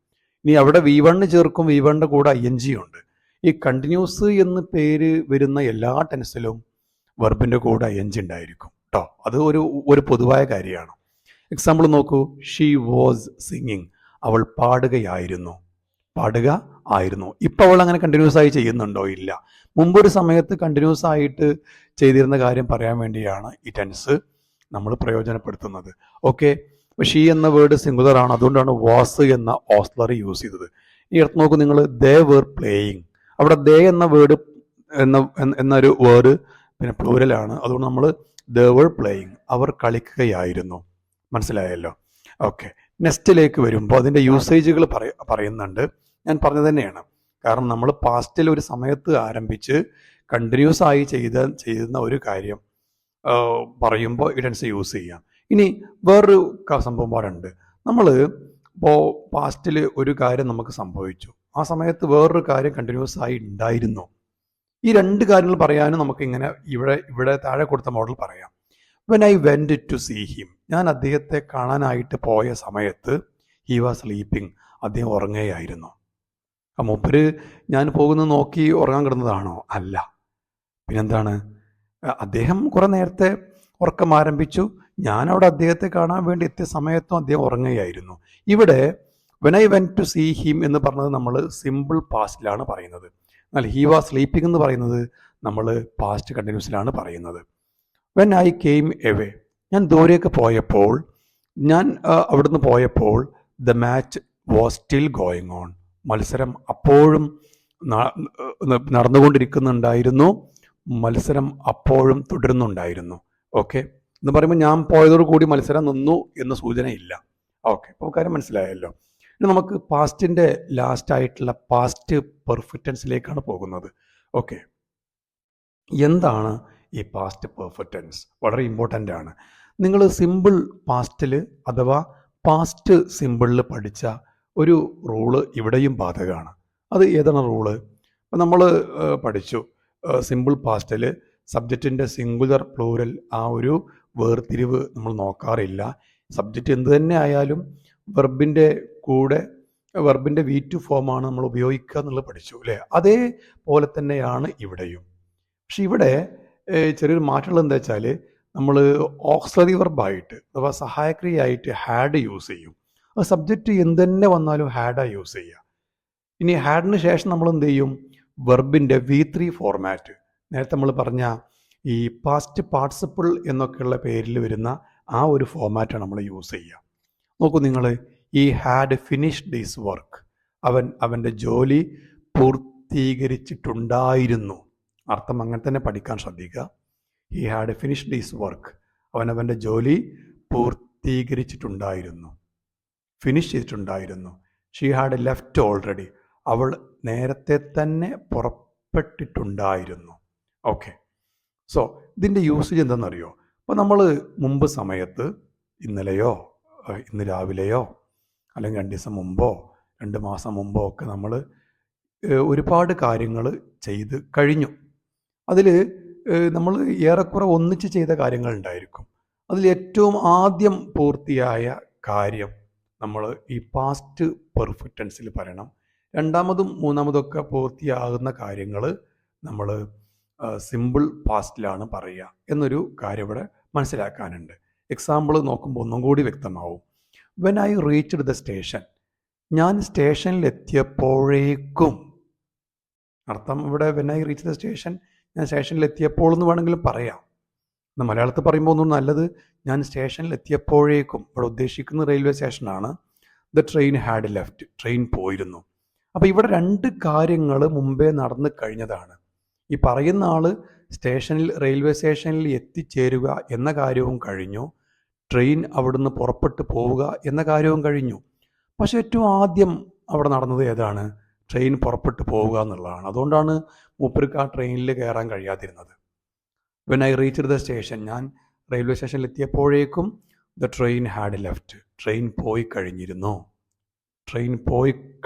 ഇനി അവിടെ V1 ചേർക്കും, V1ൻ്റെ കൂടെ ING ഉണ്ട്. ഈ കണ്ടിന്യൂസ് എന്ന് പേര് വരുന്ന എല്ലാ ടെൻസിലും വെർബിൻ്റെ കൂടെ ing ഉണ്ടായിരിക്കും കേട്ടോ. അത് ഒരു പൊതുവായ കാര്യമാണ്. എക്സാമ്പിൾ നോക്കൂ. She was singing. അവൾ പാടുക ആയിരുന്നു. ഇപ്പം അവൾ അങ്ങനെ കണ്ടിന്യൂസ് ആയി ചെയ്യുന്നുണ്ടോ? ഇല്ല. മുമ്പൊരു സമയത്ത് കണ്ടിന്യൂസ് ആയിട്ട് ചെയ്തിരുന്ന കാര്യം പറയാൻ വേണ്ടിയാണ് ഈ ടെൻസ് നമ്മൾ പ്രയോജനപ്പെടുത്തുന്നത്. ഓക്കെ. അപ്പോൾ ഷീ എന്ന വേർഡ് സിംഗുലർ ആണ്, അതുകൊണ്ടാണ് വാസ് എന്ന ഓസ്ലറി യൂസ് ചെയ്തത്. ഈ അടുത്ത് നോക്കൂ നിങ്ങൾ. They were playing. അവിടെ ദേ എന്ന വേർഡ് എന്നൊരു വേർഡ് പിന്നെ പ്ലൂരലാണ്, അതുകൊണ്ട് നമ്മൾ ദേ വേർ പ്ലേയിങ്. അവർ കളിക്കുകയായിരുന്നു. മനസ്സിലായല്ലോ? ഓക്കെ. നെക്സ്റ്റിലേക്ക് വരുമ്പോൾ അതിൻ്റെ യൂസേജുകൾ പറയുന്നുണ്ട്. ഞാൻ പറഞ്ഞത് തന്നെയാണ്. കാരണം നമ്മൾ പാസ്റ്റിൽ ഒരു സമയത്ത് ആരംഭിച്ച് കണ്ടിന്യൂസ് ആയി ചെയ്യുന്ന ഒരു കാര്യം പറയുമ്പോൾ ഈ ടെൻസ് യൂസ് ചെയ്യാം. ഇനി വേറൊരു സംഭവം പാടുണ്ട്. നമ്മൾ ഇപ്പോൾ പാസ്റ്റിൽ ഒരു കാര്യം നമുക്ക് സംഭവിച്ചു, ആ സമയത്ത് വേറൊരു കാര്യം കണ്ടിന്യൂസ് ആയി ഉണ്ടായിരുന്നു. ഈ രണ്ട് കാര്യങ്ങൾ പറയാനും നമുക്ക് ഇങ്ങനെ ഇവിടെ താഴെ കൊടുത്ത മോഡൽ പറയാം. When I went to see him. ഞാൻ അദ്ദേഹത്തെ കാണാനായിട്ട് പോയ സമയത്ത് ഹി വാസ് സ്ലീപ്പിംഗ്. അദ്ദേഹം ഉറങ്ങുകയായിരുന്നു. ആ മൂപ്പര് ഞാൻ പോകുന്നത് നോക്കി ഉറങ്ങാൻ കിടന്നതാണോ? അല്ല. പിന്നെന്താണ്? അദ്ദേഹം കുറെ നേരത്തെ ഉറക്കം ആരംഭിച്ചു. ഞാനവിടെ അദ്ദേഹത്തെ കാണാൻ വേണ്ടി എത്തിയ സമയത്തും അദ്ദേഹം ഉറങ്ങുകയായിരുന്നു. ഇവിടെ when I went to see him എന്ന് പറഞ്ഞത് നമ്മൾ സിമ്പിൾ പാസ്റ്റിലാണ് പറയുന്നത്. എന്നാൽ ഹി വാസ് സ്ലീപ്പിംഗ് എന്ന് പറയുന്നത് നമ്മൾ പാസ്റ്റ് കണ്ടിന്യൂസിലാണ് പറയുന്നത്. When I came away. ഞാൻ ദൂരേക്ക് പോയപ്പോൾ, ഞാൻ അവിടുന്ന് പോയപ്പോൾ the match was still going on. മത്സരം അപ്പോഴും നടന്നുകൊണ്ടിരിക്കുന്നുണ്ടായിരുന്നു. മത്സരം അപ്പോഴും തുടരുന്നുണ്ടായിരുന്നു. ഓക്കെ. എന്ന് പറയുമ്പോൾ ഞാൻ പോയതോടുകൂടി മത്സരം നിന്നു എന്ന സൂചനയില്ല. ഓക്കെ. അപ്പോൾ കാര്യം മനസ്സിലായല്ലോ. ഇനി നമുക്ക് പാസ്റ്റിൻ്റെ ലാസ്റ്റ് ആയിട്ടുള്ള പാസ്റ്റ് പെർഫെക്റ്റ് ടെൻസിലേക്കാണ് പോകുന്നത്. ഓക്കെ. എന്താണ് ഈ പാസ്റ്റ് പെർഫെക്റ്റ് ടെൻസ്? വളരെ ഇമ്പോർട്ടൻ്റ് ആണ്. നിങ്ങൾ സിമ്പിൾ പാസ്റ്റിൽ അഥവാ പാസ്റ്റ് സിമ്പിളിൽ പഠിച്ച ഒരു റൂള് ഇവിടെയും ബാധകമാണ്. അത് ഏതാണ് റൂള്? അപ്പം നമ്മൾ പഠിച്ചു സിമ്പിൾ പാസ്റ്റിൽ സബ്ജക്റ്റിൻ്റെ സിംഗുലർ പ്ലൂരൽ ആ ഒരു വേർതിരിവ് നമ്മൾ നോക്കാറില്ല. സബ്ജക്റ്റ് എന്ത് തന്നെ ആയാലും വെർബിൻ്റെ കൂടെ വെർബിൻ്റെ V2 ഫോമാണ് നമ്മൾ ഉപയോഗിക്കുക എന്നുള്ളത് പഠിച്ചു അല്ലേ? അതേപോലെ തന്നെയാണ് ഇവിടെയും. പക്ഷെ ഇവിടെ ചെറിയൊരു മാറ്റമുള്ളത് എന്താ വെച്ചാൽ നമ്മൾ ഓക്സിലറി വെർബായിട്ട് അഥവാ സഹായക്രിയയായിട്ട് ഹാഡ് യൂസ് ചെയ്യും. ആ സബ്ജക്റ്റ് എന്ത് തന്നെ വന്നാലും ഹാഡാണ് യൂസ് ചെയ്യുക. ഇനി ഹാഡിന് ശേഷം നമ്മൾ എന്ത് ചെയ്യും? വെർബിൻ്റെ V3 ഫോർമാറ്റ്, നേരത്തെ നമ്മൾ പറഞ്ഞ ഈ പാസ്റ്റ് പാർട്ടിസിപ്പിൾ എന്നൊക്കെയുള്ള പേരിൽ വരുന്ന ആ ഒരു ഫോർമാറ്റാണ് നമ്മൾ യൂസ് ചെയ്യുക. നോക്കൂ നിങ്ങൾ. ഈ ഹാഡ് ഫിനിഷ്ഡ് ദിസ് വർക്ക്. അവൻ്റെ ജോലി പൂർത്തീകരിച്ചിട്ടുണ്ടായിരുന്നു. അർത്ഥം അങ്ങനെ തന്നെ പഠിക്കാൻ ശ്രദ്ധിക്കുക. He had finished this work. അവൻ്റെ ജോലി പൂർത്തീകരിച്ചിട്ടുണ്ടായിരുന്നു, ഫിനിഷ് ചെയ്തിട്ടുണ്ടായിരുന്നു. She had left already. അവൾ നേരത്തെ തന്നെ പുറപ്പെട്ടിട്ടുണ്ടായിരുന്നു. ഓക്കെ. സോ ഇതിൻ്റെ യൂസേജ് എന്താണെന്നറിയോ? അപ്പോൾ നമ്മൾ മുമ്പ് സമയത്ത് ഇന്നലെയോ ഇന്ന് രാവിലെയോ അല്ലെങ്കിൽ 2 ദിവസം മുമ്പോ 2 മാസം മുമ്പോ ഒക്കെ നമ്മൾ ഒരുപാട് കാര്യങ്ങൾ ചെയ്ത് കഴിഞ്ഞു. അതിൽ നമ്മൾ ഏറെക്കുറെ ഒന്നിച്ച് ചെയ്ത കാര്യങ്ങൾ ഉണ്ടായിരിക്കും. അതിൽ ഏറ്റവും ആദ്യം പൂർത്തിയായ കാര്യം നമ്മൾ ഈ പാസ്റ്റ് പെർഫെക്റ്റ് ടെൻസിൽ പറയണം. രണ്ടാമതും മൂന്നാമതൊക്കെ പൂർത്തിയാകുന്ന കാര്യങ്ങൾ നമ്മൾ സിമ്പിൾ പാസ്റ്റിലാണ് പറയുക എന്നൊരു കാര്യം ഇവിടെ മനസ്സിലാക്കാനുണ്ട്. എക്സാമ്പിൾ നോക്കുമ്പോൾ ഒന്നും കൂടി വ്യക്തമാവും. When I reached the station. ഞാൻ സ്റ്റേഷനിൽ എത്തിയപ്പോഴേക്കും. അർത്ഥം ഇവിടെ when I reach the station, ഞാൻ സ്റ്റേഷനിൽ എത്തിയപ്പോൾ എന്ന് വേണമെങ്കിലും പറയാം. എന്നാൽ മലയാളത്തിൽ പറയുമ്പോൾ ഒന്നും നല്ലത് ഞാൻ സ്റ്റേഷനിൽ എത്തിയപ്പോഴേക്കും. ഇവിടെ ഉദ്ദേശിക്കുന്ന റെയിൽവേ സ്റ്റേഷനാണ്. The train had left. Train പോയിരുന്നു. അപ്പോൾ ഇവിടെ 2 കാര്യങ്ങൾ മുമ്പേ നടന്നു കഴിഞ്ഞതാണ്. ഈ പറയുന്ന ആൾ റെയിൽവേ സ്റ്റേഷനിൽ എത്തിച്ചേരുക എന്ന കാര്യവും കഴിഞ്ഞു. ട്രെയിൻ അവിടുന്ന് പുറപ്പെട്ടു പോവുക എന്ന കാര്യവും കഴിഞ്ഞു. പക്ഷെ ഏറ്റവും ആദ്യം അവിടെ നടന്നത് ഏതാണ്? ട്രെയിൻ പുറപ്പെട്ടു പോവുക എന്നുള്ളതാണ്. അതുകൊണ്ടാണ് മൂപ്പർക്ക് ആ ട്രെയിനിൽ കയറാൻ കഴിയാതിരുന്നത്. When I reached the station, ഞാൻ റെയിൽവേ സ്റ്റേഷനിൽ എത്തിയപ്പോഴേക്കും the train had left. Train പോയി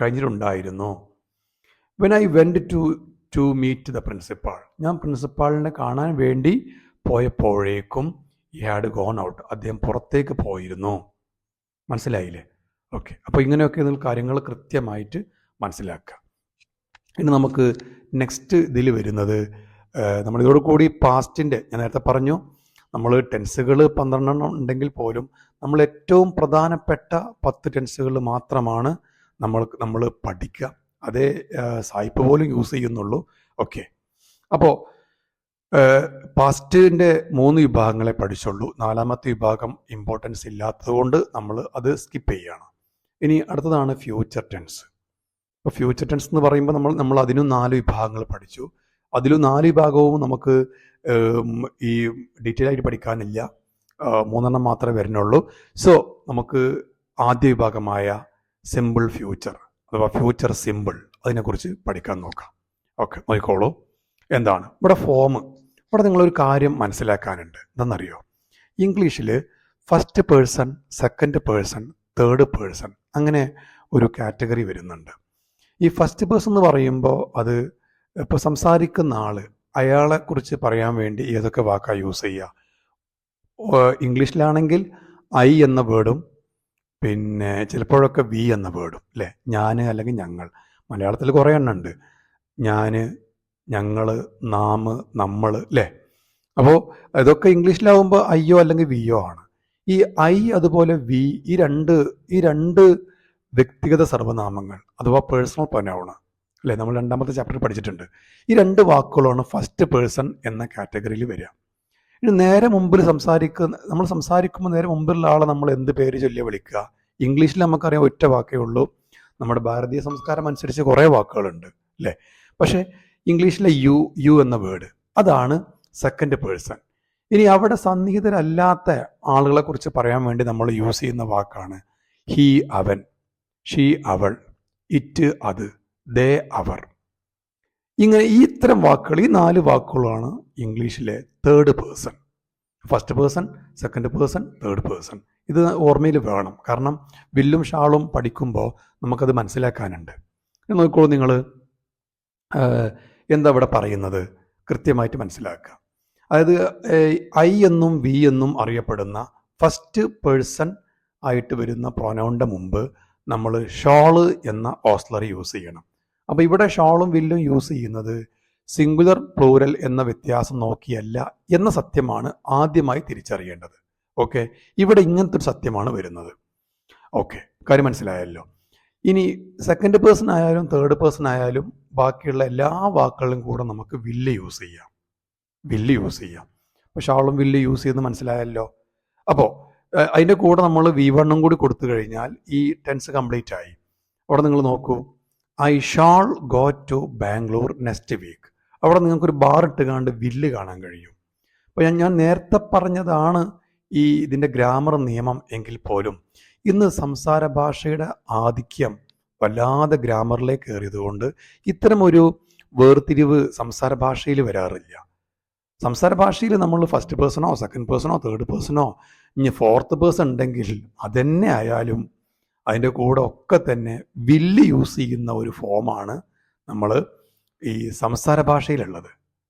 കഴിഞ്ഞിട്ടുണ്ടായിരുന്നു. When I went to meet the principal, ഞാൻ പ്രിൻസിപ്പാളിനെ കാണാൻ വേണ്ടി പോയപ്പോഴേക്കും ഹി ഹാഡ് ഗോൺ ഔട്ട്. അദ്ദേഹം പുറത്തേക്ക് പോയിരുന്നു. മനസ്സിലായില്ലേ? ഓക്കെ. അപ്പോൾ ഇങ്ങനെയൊക്കെ കാര്യങ്ങൾ കൃത്യമായിട്ട് മനസ്സിലാക്കുക. ഇനി നമുക്ക് നെക്സ്റ്റ് ഇതിൽ വരുന്നത് നമ്മളിതോട് കൂടി പാസ്റ്റിൻ്റെ, ഞാൻ നേരത്തെ പറഞ്ഞു നമ്മൾ ടെൻസുകൾ 12 ഉണ്ടെങ്കിൽ പോലും നമ്മൾ ഏറ്റവും പ്രധാനപ്പെട്ട 10 ടെൻസുകൾ മാത്രമാണ് നമ്മൾ പഠിക്കുക. അതേ സായിപ്പ് പോലും യൂസ് ചെയ്യുന്നുള്ളൂ. ഓക്കെ, അപ്പോൾ പാസ്റ്റിൻ്റെ 3 വിഭാഗങ്ങളെ പഠിച്ചുള്ളൂ. 4ാമത്തെ വിഭാഗം ഇമ്പോർട്ടൻസ് ഇല്ലാത്തതുകൊണ്ട് നമ്മൾ അത് സ്കിപ്പ് ചെയ്യുകയാണ്. ഇനി അടുത്തതാണ് ഫ്യൂച്ചർ ടെൻസ്. ഇപ്പോൾ ഫ്യൂച്ചർ ടെൻസ് എന്ന് പറയുമ്പോൾ നമ്മൾ അതിനും 4 വിഭാഗങ്ങൾ പഠിച്ചു. അതിലും 4 വിഭാഗവും നമുക്ക് ഈ ഡീറ്റെയിൽ ആയിട്ട് പഠിക്കാനില്ല, 3 മാത്രമേ വരുന്നുള്ളൂ. സോ നമുക്ക് ആദ്യ വിഭാഗമായ സിമ്പിൾ ഫ്യൂച്ചർ അഥവാ ഫ്യൂച്ചർ സിമ്പിൾ അതിനെക്കുറിച്ച് പഠിക്കാൻ നോക്കാം. ഓക്കെ, നോക്കിക്കോളൂ. എന്താണ് ഇവിടെ ഫോം? ഇവിടെ നിങ്ങളൊരു കാര്യം മനസ്സിലാക്കാനുണ്ട്. എന്താണെന്നറിയോ? ഇംഗ്ലീഷിൽ first person, second person, third person അങ്ങനെ ഒരു കാറ്റഗറി വരുന്നുണ്ട്. ഈ ഫസ്റ്റ് പേഴ്സൺ എന്ന് പറയുമ്പോൾ അത് ഇപ്പോൾ സംസാരിക്കുന്ന ആള് അയാളെക്കുറിച്ച് പറയാൻ വേണ്ടി ഏതൊക്കെ വാക്കാണ് യൂസ് ചെയ്യുക? ഇംഗ്ലീഷിലാണെങ്കിൽ ഐ എന്ന വേർഡും പിന്നെ ചിലപ്പോഴൊക്കെ വി എന്ന വേർഡും, അല്ലേ? ഞാൻ അല്ലെങ്കിൽ ഞങ്ങൾ. മലയാളത്തിൽ കുറേ എണ്ണം ഉണ്ട്. ഞാൻ, ഞങ്ങൾ, നാം, നമ്മൾ, അല്ലേ? അപ്പോൾ ഇതൊക്കെ ഇംഗ്ലീഷിലാവുമ്പോൾ അയ്യോ അല്ലെങ്കിൽ വിയോ ആണ്. ഈ ഐ അതുപോലെ വി, ഈ രണ്ട് വ്യക്തിഗത സർവ്വനാമങ്ങൾ അഥവാ പേഴ്സണൽ പ്രൊനൗൺ, അല്ലേ? നമ്മൾ 2ാമത്തെ ചാപ്റ്ററിൽ പഠിച്ചിട്ടുണ്ട്. ഈ 2 വാക്കുകളാണ് ഫസ്റ്റ് പേഴ്സൺ എന്ന കാറ്റഗറിയിൽ വരിക. ഇനി നേരെ മുമ്പിൽ നമ്മൾ സംസാരിക്കുമ്പോൾ നേരെ മുമ്പിലുള്ള ആളെ നമ്മൾ എന്ത് പേര് ചൊല്ലിയ വിളിക്കുക? ഇംഗ്ലീഷിൽ നമുക്കറിയാം ഒറ്റ വാക്കേ ഉള്ളൂ. നമ്മുടെ ഭാരതീയ സംസ്കാരം അനുസരിച്ച് കുറേ വാക്കുകളുണ്ട്, അല്ലേ? പക്ഷേ ഇംഗ്ലീഷിലെ യു എന്ന വേർഡ് അതാണ് സെക്കൻഡ് പേഴ്സൺ. ഇനി അവിടെ സന്നിഹിതരല്ലാത്ത ആളുകളെ കുറിച്ച് പറയാൻ വേണ്ടി നമ്മൾ യൂസ് ചെയ്യുന്ന വാക്കാണ് ഹി അവൻ, ഷീ അവൾ, ഇറ്റ് അത്, ദേ അവർ. ഇങ്ങനെ ഈ ഇത്തരം വാക്കുകൾ, ഈ 4 വാക്കുകളാണ് ഇംഗ്ലീഷിലെ third person. First person, second person, third person. ഇത് ഓർമ്മയിൽ വേണം, കാരണം വില്ലും ഷാളും പഠിക്കുമ്പോൾ നമുക്കത് മനസ്സിലാക്കാനുണ്ട്. നോക്കിക്കോളൂ നിങ്ങൾ, എന്താ ഇവിടെ പറയുന്നത് കൃത്യമായിട്ട് മനസ്സിലാക്കുക. അതായത് ഐ എന്നും വി എന്നും അറിയപ്പെടുന്ന ഫസ്റ്റ് പേഴ്സൺ ആയിട്ട് വരുന്ന പ്രൊനൗണിൻ്റെ മുമ്പ് നമ്മൾ ഷോള് എന്ന ഓസ്ലറി യൂസ് ചെയ്യണം. അപ്പോൾ ഇവിടെ ഷോളും വില്ലും യൂസ് ചെയ്യുന്നത് സിംഗുലർ പ്ലൂരൽ എന്ന വ്യത്യാസം നോക്കിയല്ല എന്ന സത്യമാണ് ആദ്യമായി തിരിച്ചറിയേണ്ടത്. ഓക്കെ, ഇവിടെ ഇങ്ങനത്തെ ഒരു സത്യമാണ് വരുന്നത്. ഓക്കെ, കാര്യം മനസ്സിലായല്ലോ. ഇനി സെക്കൻഡ് പേഴ്സൺ ആയാലും തേർഡ് പേഴ്സൺ ആയാലും ബാക്കിയുള്ള എല്ലാ വാക്കുകളും കൂടെ നമുക്ക് വില്ല് യൂസ് ചെയ്യാം. അപ്പോൾ ഷാളും വില്ല് യൂസ് ചെയ്യുന്നത് മനസ്സിലായല്ലോ. അപ്പോൾ അതിൻ്റെ കൂടെ നമ്മൾ V1 കൂടി കൊടുത്തു കഴിഞ്ഞാൽ ഈ ടെൻസ് കംപ്ലീറ്റ് ആയി. അവിടെ നിങ്ങൾ നോക്കൂ, I shall go to Bangalore next week. അവിടെ നിങ്ങൾക്കൊരു ബാർ ഇട്ടുകാണ്ട് വില്ല് കാണാൻ കഴിയും. അപ്പോൾ ഞാൻ നേരത്തെ പറഞ്ഞതാണ് ഈ ഇതിൻ്റെ ഗ്രാമർ നിയമം എങ്കിൽ പോലും ഇന്ന് സംസാര ഭാഷയുടെ ആധിക്യം വല്ലാതെ ഗ്രാമറിലേക്ക് കയറിയതുകൊണ്ട് ഇത്തരമൊരു വേർതിരിവ് സംസാര ഭാഷയിൽ വരാറില്ല. സംസാര ഭാഷയിൽ നമ്മൾ ഫസ്റ്റ് പേഴ്സണോ സെക്കൻഡ് പേഴ്സണോ തേർഡ് പേഴ്സണോ ഇനി ഫോർത്ത് പേഴ്സൺ ഉണ്ടെങ്കിൽ അതെന്നെ ആയാലും അതിൻ്റെ കൂടെ ഒക്കെ തന്നെ വില്ല് യൂസ് ചെയ്യുന്ന ഒരു ഫോമാണ് നമ്മൾ ഈ സംസാര ഭാഷയിലുള്ളത്,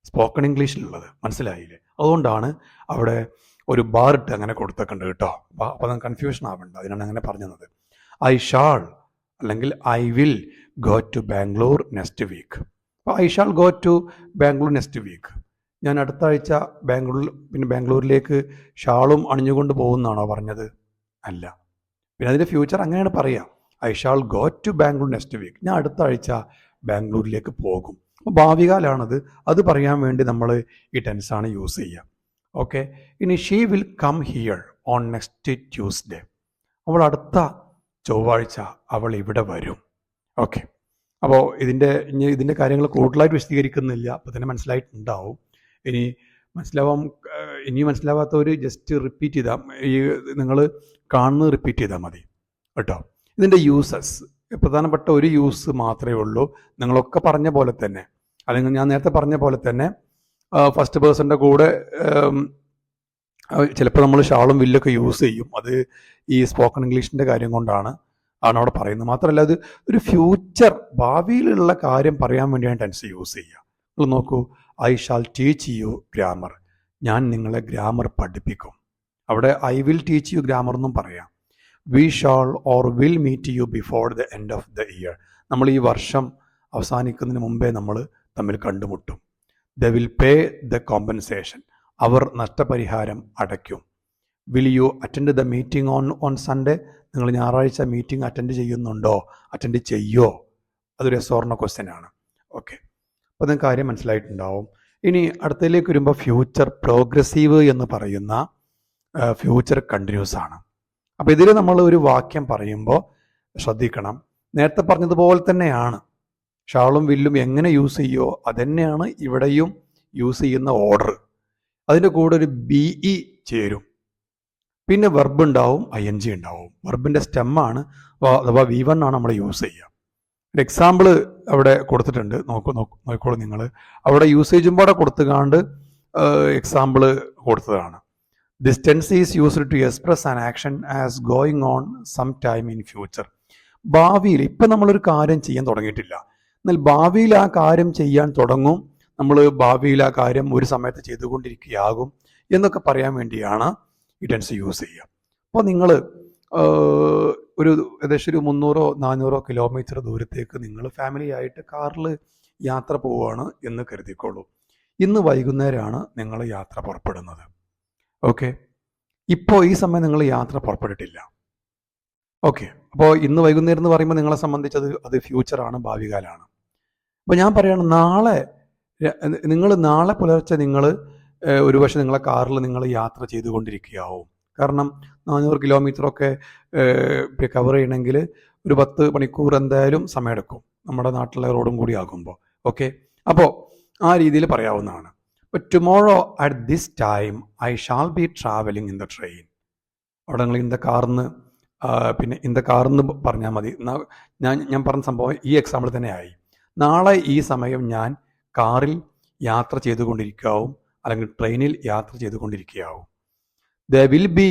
സ്പോക്കൺ ഇംഗ്ലീഷിലുള്ളത്. മനസ്സിലായില്ലേ? അതുകൊണ്ടാണ് അവിടെ ഒരു ബാർ ഇട്ട് അങ്ങനെ കൊടുത്തേക്കണ്ട് കേട്ടോ. അപ്പോൾ അത് കൺഫ്യൂഷൻ ആവണ്ട, അതിനാണ് അങ്ങനെ പറഞ്ഞത്. ഐ ഷാൾ അല്ലെങ്കിൽ I will go to Bangalore next week. അപ്പോൾ I shall go to Bangalore next week. ഞാൻ അടുത്ത ആഴ്ച ബാംഗ്ലൂരിലേക്ക് ഷാളും അണിഞ്ഞുകൊണ്ട് പോകുന്നതാണോ പറഞ്ഞത്? അല്ല. പിന്നെ അതിൻ്റെ ഫ്യൂച്ചർ അങ്ങനെയാണ് പറയുക, I shall go to Bangalore next week. ഞാൻ അടുത്ത ആഴ്ച ബാംഗ്ലൂരിലേക്ക് പോകും. അപ്പോൾ ഭാവികാലാണത്. അത് പറയാൻ വേണ്ടി നമ്മൾ ഈ ടെൻസാണ് യൂസ് ചെയ്യുക. ഓക്കെ, ഇനി she will come here on next Tuesday. അവൾ അടുത്ത ചൊവ്വാഴ്ച അവൾ ഇവിടെ വരും. ഓക്കെ, അപ്പോൾ ഇതിൻ്റെ കാര്യങ്ങൾ കൂടുതലായിട്ട് വിശദീകരിക്കുന്നില്ല, അപ്പോൾ തന്നെ മനസ്സിലായിട്ടുണ്ടാവും. ഇനി മനസ്സിലാവാത്തവർ ജസ്റ്റ് റിപ്പീറ്റ് ചെയ്താൽ, ഈ നിങ്ങൾ കാണുന്നത് റിപ്പീറ്റ് ചെയ്താൽ മതി കേട്ടോ. ഇതിൻ്റെ യൂസസ് പ്രധാനപ്പെട്ട ഒരു യൂസ് മാത്രമേ ഉള്ളൂ. നിങ്ങളൊക്കെ പറഞ്ഞ പോലെ തന്നെ, അല്ലെങ്കിൽ ഞാൻ നേരത്തെ പറഞ്ഞ പോലെ തന്നെ ഫസ്റ്റ് പേഴ്സൻ്റെ കൂടെ ചിലപ്പോൾ നമ്മൾ ഷാളും വില്ലൊക്കെ യൂസ് ചെയ്യും. അത് ഈ സ്പോക്കൺ ഇംഗ്ലീഷിൻ്റെ കാര്യം കൊണ്ടാണ് അവിടെ പറയുന്നത്. മാത്രമല്ല അത് ഒരു ഫ്യൂച്ചർ, ഭാവിയിലുള്ള കാര്യം പറയാൻ വേണ്ടിയാണ് ടെൻസ് യൂസ് ചെയ്യുക. നിങ്ങൾ നോക്കൂ, I shall teach you grammar. ഞാൻ നിങ്ങളെ ഗ്രാമർ പഠിപ്പിക്കും. അവിടെ I will teach you grammar എന്നും പറയാം. We shall or will meet you before the end of the year. നമ്മൾ ഈ വർഷം അവസാനിക്കുന്നതിന് മുമ്പേ നമ്മൾ തമ്മിൽ കണ്ടുമുട്ടും. They will pay the compensation. അവർ നഷ്ടപരിഹാരം അടയ്ക്കും. Will you attend the meeting on Sunday? നിങ്ങൾ ഞായറാഴ്ച മീറ്റിംഗ് അറ്റൻഡ് ചെയ്യോ? അതൊരു എസ്ഓർണ ക്വസ്റ്റ്യൻ ആണ്. ഓക്കെ, അപ്പോൾ നിങ്ങൾക്ക് കാര്യം മനസ്സിലായിട്ടുണ്ടാവും. ഇനി അടുത്തതിലേക്ക് വരുമ്പോൾ ഫ്യൂച്ചർ പ്രോഗ്രസീവ് എന്ന് പറയുന്ന ഫ്യൂച്ചർ കണ്ടിന്യൂസ് ആണ്. അപ്പോൾ ഇതിൽ നമ്മൾ ഒരു വാക്യം പറയുമ്പോൾ ശ്രദ്ധിക്കണം, നേരത്തെ പറഞ്ഞതുപോലെ തന്നെയാണ് ഷാളും വില്ലും എങ്ങനെ യൂസ് ചെയ്യുമോ അതുതന്നെയാണ് ഇവിടെയും യൂസ് ചെയ്യുന്ന ഓർഡർ. അതിൻ്റെ കൂടെ ഒരു BE ചേരും, പിന്നെ വെർബ് ഉണ്ടാവും, ING ഉണ്ടാവും. വെർബിൻ്റെ സ്റ്റെമ്മാണ് അഥവാ V1 ആണ് നമ്മൾ യൂസ് ചെയ്യുക. ഒരു എക്സാമ്പിൾ അവിടെ കൊടുത്തിട്ടുണ്ട്, നോക്കിക്കോളൂ നിങ്ങൾ. അവിടെ യൂസേജും കൂടെ കൊടുത്തുകാണ്ട് എക്സാമ്പിൾ കൊടുത്തതാണ്. This tense is used to express an action as going on some time in future. ഭാവിയിൽ, ഇപ്പം നമ്മളൊരു കാര്യം ചെയ്യാൻ തുടങ്ങിയിട്ടില്ല, എന്നാൽ ഭാവിയിൽ ആ കാര്യം ചെയ്യാൻ തുടങ്ങും, നമ്മൾ ഭാവിയിൽ ആ കാര്യം ഒരു സമയത്ത് ചെയ്തുകൊണ്ടിരിക്കുകയാകും എന്നൊക്കെ പറയാൻ വേണ്ടിയാണ് ഈ ടെൻസ് യൂസ് ചെയ്യുക. അപ്പോൾ നിങ്ങൾ ഒരു ഏകദേശം ഒരു 300-400 കിലോമീറ്റർ ദൂരത്തേക്ക് നിങ്ങൾ ഫാമിലി ആയിട്ട് കാറിൽ യാത്ര പോവുകയാണ് എന്ന് കരുതിക്കോളൂ. ഇന്ന് വൈകുന്നേരമാണ് നിങ്ങൾ യാത്ര പുറപ്പെടുന്നത്. ഓക്കെ, ഇപ്പോൾ ഈ സമയം നിങ്ങൾ യാത്ര പുറപ്പെട്ടിട്ടില്ല. ഓക്കെ, അപ്പോൾ ഇന്ന് വൈകുന്നേരം എന്ന് പറയുമ്പോൾ നിങ്ങളെ സംബന്ധിച്ചത് അത് ഫ്യൂച്ചറാണ്, ഭാവികാലാണ്. അപ്പോൾ ഞാൻ പറയുകയാണ്, നാളെ പുലർച്ചെ നിങ്ങൾ ഒരുപക്ഷെ നിങ്ങളെ കാറിൽ നിങ്ങൾ യാത്ര ചെയ്തുകൊണ്ടിരിക്കുകയാവും. കാരണം 400 കിലോമീറ്ററൊക്കെ കവർ ചെയ്യണമെങ്കിൽ ഒരു 10 മണിക്കൂർ എന്തായാലും സമയമെടുക്കും, നമ്മുടെ നാട്ടിലെ റോഡും കൂടി ആകുമ്പോൾ. ഓക്കെ, അപ്പോൾ ആ രീതിയിൽ പറയാവുന്നതാണ്. അപ്പോൾ tomorrow at this time I shall be travelling in the train. അവിടെ നിങ്ങൾ ഇൻ ദ കാർന്ന് പറഞ്ഞാൽ മതി. ഞാൻ പറഞ്ഞ സംഭവം ഈ എക്സാമ്പിൾ തന്നെ ആയി. നാളെ ഈ സമയം ഞാൻ കാറിൽ യാത്ര ചെയ്തുകൊണ്ടിരിക്കാവും, അല്ലെങ്കിൽ ട്രെയിനിൽ യാത്ര ചെയ്തുകൊണ്ടിരിക്കുകയാവും. They will be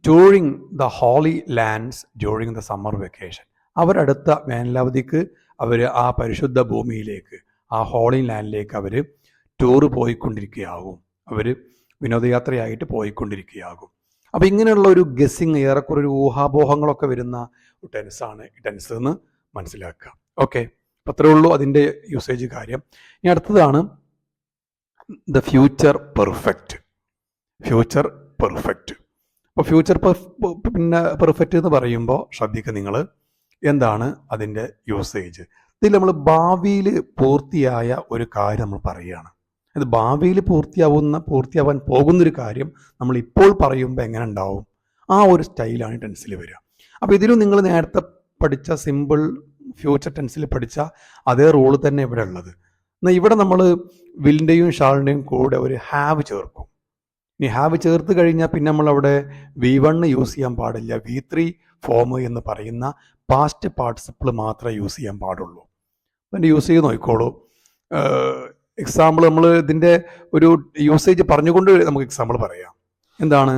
touring the Holy Lands during the summer vacation. അവരടുത്ത വേനലവധിക്ക് അവർ ആ പരിശുദ്ധ ഭൂമിയിലേക്ക്, ആ ഹോളി ലാൻഡിലേക്ക് അവർ ടൂറ് പോയിക്കൊണ്ടിരിക്കുകയാകും, അവർ വിനോദയാത്രയായിട്ട് പോയിക്കൊണ്ടിരിക്കുകയാകും. അപ്പോൾ ഇങ്ങനെയുള്ള ഒരു ഗസ്സിങ്, ഏറെക്കുറെ ഒരു ഊഹാപോഹങ്ങളൊക്കെ വരുന്ന ടെൻസാണ് ഈ ടെൻസ് എന്ന് മനസ്സിലാക്കുക. ഓക്കെ, അപ്പോൾ അത്രേ ഉള്ളൂ അതിൻ്റെ യൂസേജ് കാര്യം. ഇനി അടുത്തതാണ് the future perfect. Future perfect. അപ്പോൾ ഫ്യൂച്ചർ പെർഫെക്റ്റ് എന്ന് പറയുമ്പോൾ ശ്രദ്ധിക്കുക നിങ്ങൾ, എന്താണ് അതിൻ്റെ യൂസേജ്. ഇതിൽ നമ്മൾ ഭാവിയിൽ പൂർത്തിയായ ഒരു കാര്യം നമ്മൾ പറയുകയാണ്. അത് ഭാവിയിൽ പൂർത്തിയാവാൻ പോകുന്നൊരു കാര്യം നമ്മൾ ഇപ്പോൾ പറയുമ്പോൾ എങ്ങനെ ഉണ്ടാവും, ആ ഒരു സ്റ്റൈലാണ് ടെൻസിൽ വരിക. അപ്പോൾ ഇതിലും നിങ്ങൾ നേരത്തെ പഠിച്ച സിമ്പിൾ ഫ്യൂച്ചർ ടെൻസിൽ പഠിച്ച അതേ റൂൾ തന്നെ ഇവിടെ ഉള്ളത്. എന്നാൽ ഇവിടെ നമ്മൾ വില്ലിൻ്റെയും ഷാളിൻ്റെയും കൂടെ ഒരു ഹാവ് ചേർക്കും. ഇനി ഹാവ് ചേർത്ത് കഴിഞ്ഞാൽ പിന്നെ നമ്മളവിടെ V1 യൂസ് ചെയ്യാൻ പാടില്ല, V3 ഫോം എന്ന് പറയുന്ന പാസ്റ്റ് പാർട്ടിസിപ്പിൾ മാത്രമേ യൂസ് ചെയ്യാൻ പാടുള്ളൂ. അപ്പം യൂസ് ചെയ്ത് നോക്കിക്കോളൂ. എക്സാമ്പിൾ നമ്മൾ ഇതിൻ്റെ ഒരു യൂസേജ് പറഞ്ഞുകൊണ്ട് നമുക്ക് എക്സാമ്പിൾ പറയാം. എന്താണ്?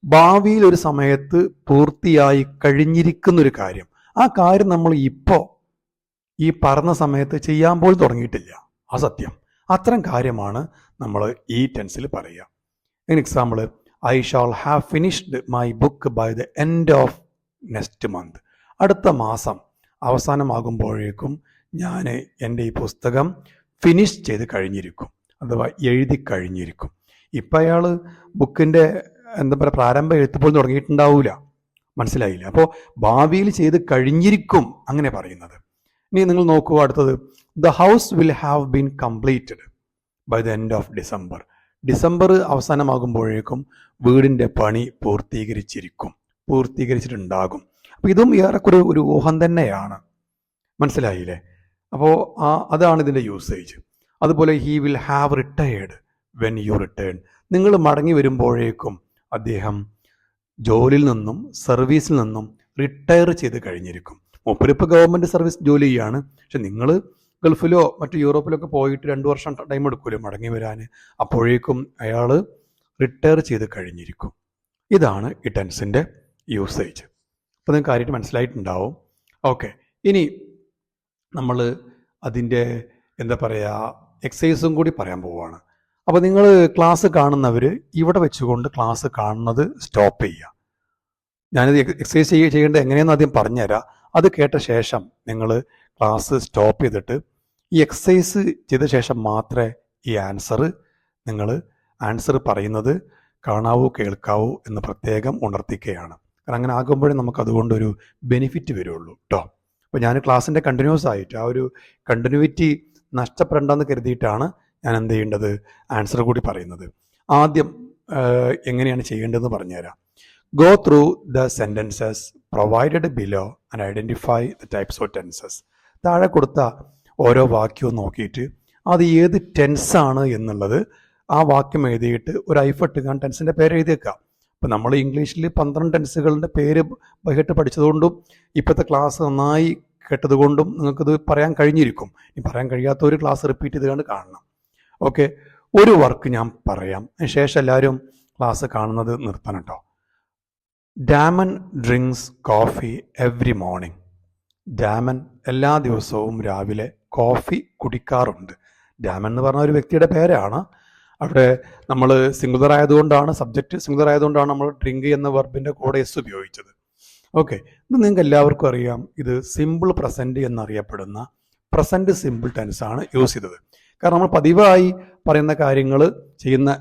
ഭാവിയിൽ ഒരു സമയത്ത് പൂർത്തിയായി കഴിഞ്ഞിരിക്കുന്നൊരു കാര്യം, ആ കാര്യം നമ്മൾ ഇപ്പോൾ ഈ പറഞ്ഞ സമയത്ത് ചെയ്യാൻ പോലും തുടങ്ങിയിട്ടില്ല, ആ സത്യം. അത്തരം കാര്യമാണ് നമ്മൾ ഈ ടെൻസിൽ പറയുക. Example, I shall have finished my book by the end of next month. അടുത്ത മാസം അവസാനമാകുമ്പോഴേക്കും ഞാൻ എൻ്റെ ഈ പുസ്തകം ഫിനിഷ് ചെയ്ത് കഴിഞ്ഞിരിക്കും, അഥവാ എഴുതി കഴിഞ്ഞിരിക്കും. ഇപ്പം അയാൾ ബുക്കിൻ്റെ പ്രാരംഭ എഴുത്തുപോലും തുടങ്ങിയിട്ടുണ്ടാവില്ല, മനസ്സിലായില്ല. അപ്പോൾ ഭാവിയിൽ ചെയ്ത് കഴിഞ്ഞിരിക്കും അങ്ങനെ പറയുന്നത്. ഇനി നിങ്ങൾ നോക്കൂ അടുത്തത്, the house will have been completed by the end of December. December അവസാനമാകുമ്പോഴേക്കും വീടിൻ്റെ പണി പൂർത്തീകരിച്ചിട്ടുണ്ടാകും. അപ്പോൾ ഇതും ഏറെക്കുറെ ഒരു ഊഹം തന്നെയാണ്, മനസ്സിലായില്ലേ? അപ്പോൾ അതാണ് ഇതിൻ്റെ യൂസേജ്. അതുപോലെ he will have retired when you return. നിങ്ങൾ മടങ്ങി വരുമ്പോഴേക്കും അദ്ദേഹം ജോലിയിൽ നിന്നും സർവീസിൽ നിന്നും റിട്ടയർ ചെയ്ത് കഴിഞ്ഞിരിക്കും. മൂപ്പരിപ്പോൾ ഗവൺമെൻറ് സർവീസ് ജോലി ചെയ്യാണ്, പക്ഷെ നിങ്ങൾ ഗൾഫിലോ മറ്റു യൂറോപ്പിലൊക്കെ പോയിട്ട് 2 വർഷം ടൈം എടുക്കുമല്ലോ മടങ്ങി വരാൻ, അപ്പോഴേക്കും അയാൾ റിട്ടയർ ചെയ്ത് കഴിഞ്ഞിരിക്കും. ഇതാണ് ഈ ടെൻസിൻ്റെ യൂസേജ്. അപ്പോൾ നിങ്ങൾക്ക് കാര്യമായിട്ട് മനസ്സിലായിട്ടുണ്ടാവും. ഓക്കെ, ഇനി നമ്മൾ അതിൻ്റെ എക്സസൈസും കൂടി പറയാൻ പോവുകയാണ്. അപ്പോൾ നിങ്ങൾ ക്ലാസ് കാണുന്നവർ ഇവിടെ വെച്ചുകൊണ്ട് ക്ലാസ് കാണുന്നത് സ്റ്റോപ്പ് ചെയ്യുക. ഞാനിത് എക്സസൈസ് ചെയ്യേണ്ടത് എങ്ങനെയെന്ന് ആദ്യം പറഞ്ഞുതരാം. അത് കേട്ട ശേഷം നിങ്ങൾ ക്ലാസ് സ്റ്റോപ്പ് ചെയ്തിട്ട് ഈ എക്സസൈസ് ചെയ്ത ശേഷം മാത്രമേ ഈ നിങ്ങൾ ആൻസർ പറയുന്നത് കാണാവൂ കേൾക്കാവൂ എന്ന് പ്രത്യേകം ഉണർത്തിക്കുകയാണ്. കാരണം അങ്ങനെ ആകുമ്പോഴേ നമുക്ക് അതുകൊണ്ടൊരു ബെനിഫിറ്റ് വരുള്ളൂ കേട്ടോ. അപ്പോൾ ഞാൻ ക്ലാസ്സിൻ്റെ കണ്ടിന്യൂസ് ആയിട്ട് ആ ഒരു കണ്ടിന്യൂറ്റി നഷ്ടപ്പെടേണ്ടെന്ന് കരുതിയിട്ടാണ് ഞാൻ എന്ത് ചെയ്യേണ്ടത്, ആൻസർ കൂടി പറയുന്നത്. ആദ്യം എങ്ങനെയാണ് ചെയ്യേണ്ടതെന്ന് പറഞ്ഞുതരാം. Go through the sentences provided below and identify the types of tenses. താഴെ കൊടുത്ത ഓരോ വാക്യവും നോക്കിയിട്ട് അത് ഏത് ടെൻസാണ് എന്നുള്ളത് ആ വാക്യം എഴുതിയിട്ട് ഒരു ഐഫട്ടിക്കാൻ ടെൻസിൻ്റെ പേര് എഴുതിയേക്കാം. അപ്പോൾ നമ്മൾ ഇംഗ്ലീഷിൽ 12 ടെൻസുകളുടെ പേര് ബഹിട്ട് പഠിച്ചതുകൊണ്ടും ഇപ്പോഴത്തെ ക്ലാസ് നന്നായി കേട്ടതുകൊണ്ടും നിങ്ങൾക്കിത് പറയാൻ കഴിഞ്ഞിരിക്കും. ഇനി പറയാൻ കഴിയാത്ത ഒരു ക്ലാസ് റിപ്പീറ്റ് ചെയ്തുകൊണ്ട് കാണണം. ഓക്കെ, ഒരു വർക്ക് ഞാൻ പറയാം, ശേഷം എല്ലാവരും ക്ലാസ് കാണുന്നത് നിർത്തണം കേട്ടോ. Daman drinks coffee every morning. Daman എല്ലാ ദിവസവും രാവിലെ കോഫി കുടിക്കാറുണ്ട്. ഡാമൻ എന്ന് പറഞ്ഞ ഒരു വ്യക്തിയുടെ പേരാണ്. അവിടെ നമ്മൾ സിംഗുലർ ആയതുകൊണ്ടാണ്, സബ്ജക്റ്റ് സിംഗുലർ ആയതുകൊണ്ടാണ് നമ്മൾ ഡ്രിങ്ക് എന്ന വെർബിൻ്റെ കൂടെ എസ് ഉപയോഗിച്ചത്. ഓക്കെ, ഇത് നിങ്ങൾക്ക് എല്ലാവർക്കും അറിയാം. ഇത് സിമ്പിൾ പ്രസൻറ്റ് എന്നറിയപ്പെടുന്ന പ്രസൻറ്റ് സിമ്പിൾ ടെൻസ് ആണ് യൂസ് ചെയ്തത്. കാരണം നമ്മൾ പതിവായി പറയുന്ന കാര്യങ്ങൾ, ചെയ്യുന്ന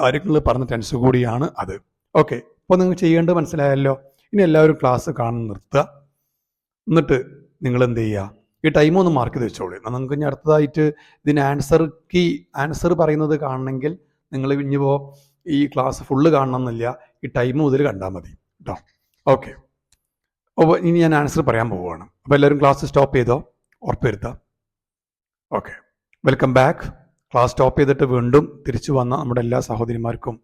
കാര്യങ്ങൾ പറഞ്ഞ ടെൻസ് കൂടിയാണ് അത്. ഓക്കെ, അപ്പോൾ നിങ്ങൾക്ക് ചെയ്യേണ്ടത് മനസ്സിലായല്ലോ. ഇനി എല്ലാവരും ക്ലാസ് കാണാൻ നിർത്തുക. എന്നിട്ട് നിങ്ങൾ എന്ത് ചെയ്യുക, ഈ ടൈം ഒന്ന് മാർക്ക് ചെയ്ത് വെച്ചോളൂ. നിങ്ങൾക്ക് ഇനി അടുത്തതായിട്ട് ഇതിന് ആൻസർ പറയുന്നത് കാണണമെങ്കിൽ നിങ്ങൾ ഇനിയിപ്പോൾ ഈ ക്ലാസ് ഫുള്ള് കാണണമെന്നില്ല, ഈ ടൈം മുതൽ കണ്ടാൽ മതി കേട്ടോ. ഓക്കെ, അപ്പോൾ ഇനി ഞാൻ ആൻസർ പറയാൻ പോവുകയാണ്. അപ്പോൾ എല്ലാവരും ക്ലാസ് സ്റ്റോപ്പ് ചെയ്തോ, ഉറപ്പുവരുത്താം. Okay, welcome back. Class stop ചെയ്തിട്ട് വീണ്ടും തിരിച്ചു വന്ന നമ്മുടെ എല്ലാ സഹോദരന്മാർക്കും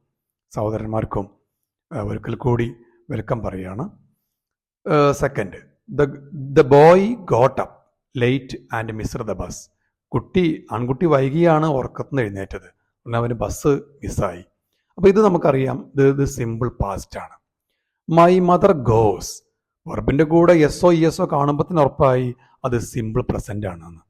ഒരിക്കൽ കൂടി വെൽക്കം പറയുകയാണ്. Second, the boy got up late and missed the bus. ആൺകുട്ടി വൈകിയാണ് ഉറക്കത്തിൽ നിന്ന് എഴുന്നേറ്റത്, അവന് ബസ് മിസ്സായി. അപ്പോൾ ഇത് നമുക്കറിയാം, ഇത് സിമ്പിൾ പാസ്റ്റ് ആണ്. മൈ മദർ ഗോസ്, വെർബിൻ്റെ കൂടെ യെസ്സോ ഇയെസ്സോ കാണുമ്പോൾ തന്നെ ഉറപ്പായി അത് സിമ്പിൾ പ്രസൻ്റ് ആണെന്ന്.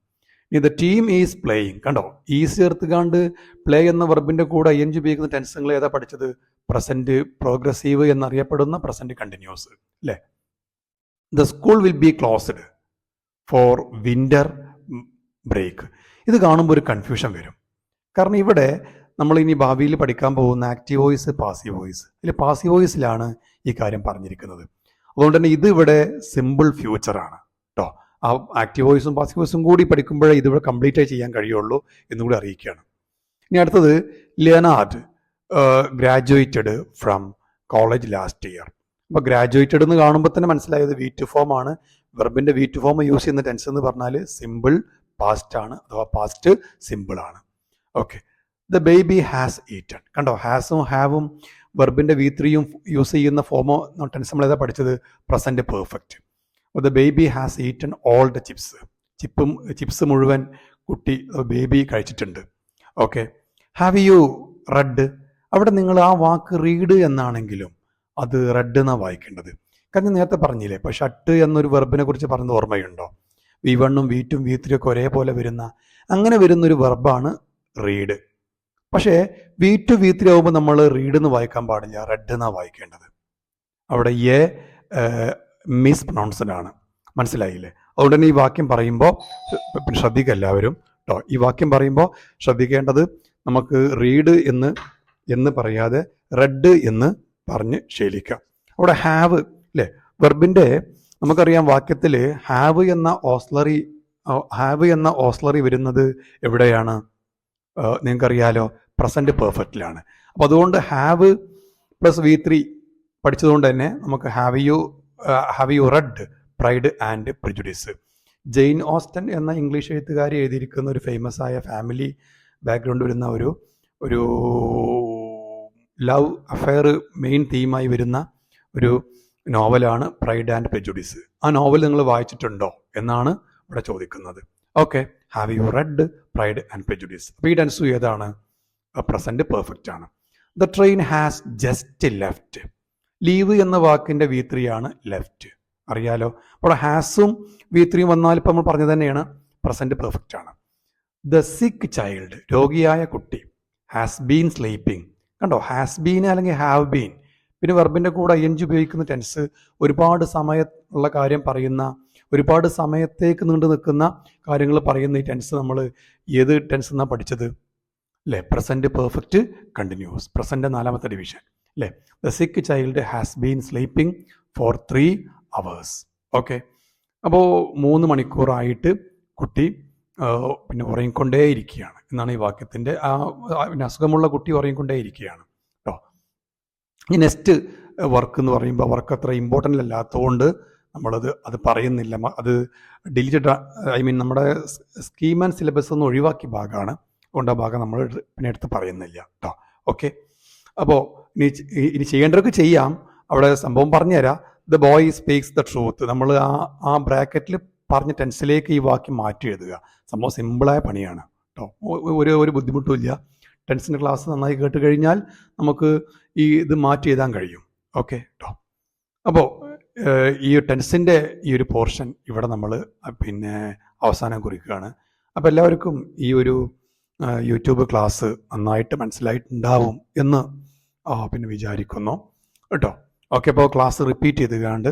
ഇനി ദ ടീം ഈസ് പ്ലേയിങ്, കണ്ടോ, ഈസ് ചേർത്തുകാണ്ട് പ്ലേ എന്ന വെർബിൻ്റെ കൂടെ ING ഉപയോഗിക്കുന്ന ടെൻസുകൾ ഏതാ പഠിച്ചത്? പ്രസൻറ്റ് പ്രോഗ്രസീവ് എന്നറിയപ്പെടുന്ന പ്രസൻറ്റ് കണ്ടിന്യൂസ് അല്ലേ. The school will be closed for winter break. ഇത് കാണുമ്പോൾ ഒരു കൺഫ്യൂഷൻ വരും. കാരണം ഇവിടെ നമ്മൾ ഇനി ഭാവിയിൽ പഠിക്കാൻ പോകുന്ന ആക്റ്റീവ് വോയിസ്, പാസീവ് വോയിസ്, അതിൽ പാസീവ് വോയിസിലാണ് ഈ കാര്യം പറഞ്ഞിരിക്കുന്നത്. അതുകൊണ്ട് തന്നെ ഇത് ഇവിടെ സിമ്പിൾ ഫ്യൂച്ചറാണ് കേട്ടോ. ആ ആക്റ്റീവ് വോയിസും പാസീവ് വോയിസും കൂടി പഠിക്കുമ്പോഴേ ഇതിവിടെ കംപ്ലീറ്റ് ആയി ചെയ്യാൻ കഴിയുള്ളൂ എന്നുകൂടി അറിയിക്കുകയാണ്. ഇനി അടുത്തത്, Leonard graduated from college last year. അപ്പോൾ ഗ്രാജുവേറ്റഡ് എന്ന് കാണുമ്പോൾ തന്നെ മനസ്സിലായത് V2 ഫോം ആണ്. വെർബിൻ്റെ V2 ഫോം യൂസ് ചെയ്യുന്ന ടെൻസ് എന്ന് പറഞ്ഞാൽ സിമ്പിൾ പാസ്റ്റ് ആണ്, അഥവാ പാസ്റ്റ് സിമ്പിൾ ആണ്. Okay, the baby has eaten. കണ്ടോ, ഹാസും ഹാവും വെർബിൻ്റെ V3യും യൂസ് ചെയ്യുന്ന ഫോമോ ടെൻസ് നമ്മൾ ഏതാ പഠിച്ചത്? Present perfect. The baby has eaten all the chips. Chips മുഴുവൻ ബേബി കഴിച്ചിട്ടുണ്ട്. Okay, have you red. അവിടെ നിങ്ങൾ ആ വാക്ക് റീഡ് എന്നാണെങ്കിലും അത് റെഡ് എന്നാണ് വായിക്കേണ്ടത്. കാരണം നേരത്തെ പറഞ്ഞില്ലേ, ഇപ്പോൾ ഷട്ട് എന്നൊരു വെർബിനെ കുറിച്ച് പറഞ്ഞത് ഓർമ്മയുണ്ടോ? V1ഉം V2ഉം V3 ഒക്കെ ഒരേപോലെ അങ്ങനെ വരുന്നൊരു വെർബാണ് റീഡ്. പക്ഷേ V2 V3 ആകുമ്പോൾ നമ്മൾ റീഡ് എന്ന് വായിക്കാൻ പാടില്ല, റെഡ് എന്നാണ് വായിക്കേണ്ടത്. അവിടെ മിസ് പ്രൊണൗൺസ്ഡ് ആണ്. മനസ്സിലായില്ലേ? അതുകൊണ്ട് തന്നെ ഈ വാക്യം പറയുമ്പോൾ ശ്രദ്ധിക്കുക എല്ലാവരും കേട്ടോ. ഈ വാക്യം പറയുമ്പോൾ ശ്രദ്ധിക്കേണ്ടത് നമുക്ക് റീഡ് എന്ന് പറയാതെ റെഡ് എന്ന് പറഞ്ഞ് ശീലിക്കാം. അവിടെ ഹാവ് അല്ലേ, വെർബിൻ്റെ നമുക്കറിയാം വാക്യത്തിൽ ഹാവ് എന്ന ഓസ്ലറി വരുന്നത് എവിടെയാണ്? നിങ്ങൾക്കറിയാലോ, പ്രസൻറ്റ് പെർഫെക്റ്റിലാണ്. അപ്പോൾ അതുകൊണ്ട് ഹാവ് പ്ലസ് V3 പഠിച്ചതുകൊണ്ട് തന്നെ നമുക്ക് have you read Pride and Prejudice. Jane Austen എന്ന ഇംഗ്ലീഷ് എഴുത്തുകാരി എഴുതിയിരിക്കുന്ന ഒരു ഫേമസ് ആയ ഫാമിലി ബാക്ക്ഗ്രൗണ്ട് വരുന്ന ഒരു ലവ് അഫെയർ മെയിൻ തീമായി വരുന്ന ഒരു നോവലാണ് പ്രൈഡ് ആൻഡ് പ്രെജുഡിസ്. ആ നോവൽ നിങ്ങൾ വായിച്ചിട്ടുണ്ടോ എന്നാണ് ഇവിടെ ചോദിക്കുന്നത്. Okay, have you read Pride and prejudice. അപ്പോൾ ഈ ടെൻസ് ഏതാണ്? പ്രസൻറ്റ് പെർഫെക്റ്റ് ആണ്. The train has just left. Leave എന്ന വാക്കിൻ്റെ V3 ആണ് ലെഫ്റ്റ്, അറിയാലോ. അപ്പോൾ ഹാസും V3യും വന്നാൽ ഇപ്പം നമ്മൾ പറഞ്ഞത് തന്നെയാണ്, പ്രസൻറ്റ് പെർഫെക്റ്റ് ആണ്. ദ സിക്ക് ചൈൽഡ്, രോഗിയായ കുട്ടി, ഹാസ് ബീൻ സ്ലീപ്പിംഗ്. കണ്ടോ, ഹാസ് ബീൻ അല്ലെങ്കിൽ ഹാവ് ബീൻ. പിന്നെ വെർബിൻ്റെ കൂടെ ING ഉപയോഗിക്കുന്ന ടെൻസ് ഒരുപാട് സമയമുള്ള കാര്യം പറയുന്ന, ഒരുപാട് സമയത്തേക്ക് നീണ്ടു നിൽക്കുന്ന കാര്യങ്ങൾ പറയുന്ന ഈ ടെൻസ് നമ്മൾ ഏത് ടെൻസ് എന്നാണ് പഠിച്ചത്? അല്ലേ? പ്രസൻറ്റ് പെർഫെക്റ്റ് കണ്ടിന്യൂസ്, പ്രസൻറ്റ് 4ാമത്തെ ഡിവിഷൻ അല്ലേ? The sick child has been sleeping for 3 hours. Okay, അപ്പോൾ 3 മണിക്കൂറായിട്ട് കുട്ടി പിന്നെ ഉറങ്ങിക്കൊണ്ടേയിരിക്കുകയാണ് എന്നാണ് ഈ വാക്യത്തിൻ്റെ. പിന്നെ അസുഖമുള്ള കുട്ടി ഉറങ്ങിക്കൊണ്ടേയിരിക്കുകയാണ് കേട്ടോ. ഈ നെക്സ്റ്റ് വർക്ക് എന്ന് പറയുമ്പോൾ വർക്ക് അത്ര ഇമ്പോർട്ടൻ്റ് അല്ലാത്തതുകൊണ്ട് അത് പറയുന്നില്ല. അത് ഡിലീറ്റഡ്, ഐ മീൻ നമ്മുടെ സ്കീം ആൻഡ് സിലബസ് ഒന്ന് ഒഴിവാക്കിയ ഭാഗമാണ്. അതുകൊണ്ട് ആ ഭാഗം നമ്മൾ പിന്നെ എടുത്ത് പറയുന്നില്ല കേട്ടോ. ഓക്കെ, അപ്പോൾ ഇനി ചെയ്യേണ്ടവർക്ക് ചെയ്യാം. അവിടെ സംഭവം പറഞ്ഞുതരാം. The boy speaks the truth. നമ്മൾ ആ ബ്രാക്കറ്റിൽ പറഞ്ഞ ടെൻസിലേക്ക് ഈ വാക്യം മാറ്റി എഴുതുക. സംഭവം സിമ്പിളായ പണിയാണ് കേട്ടോ. ഒരു ബുദ്ധിമുട്ടുമില്ല. ടെൻസിൻ്റെ ക്ലാസ് നന്നായി കേട്ട് കഴിഞ്ഞാൽ നമുക്ക് ഇത് മാറ്റി എഴുതാൻ കഴിയും. ഓക്കെ കേട്ടോ. അപ്പോൾ ഈ ടെൻസിൻ്റെ ഈ ഒരു പോർഷൻ ഇവിടെ നമ്മൾ പിന്നെ അവസാനം കുറിക്കുകയാണ്. അപ്പോൾ എല്ലാവർക്കും ഈ ഒരു യൂട്യൂബ് ക്ലാസ് നന്നായിട്ട് മനസ്സിലായിട്ടുണ്ടാവും എന്ന് പിന്നെ വിചാരിക്കുന്നു കേട്ടോ. ഓക്കെ, അപ്പോൾ ക്ലാസ് റിപ്പീറ്റ് ചെയ്തുകൊണ്ട്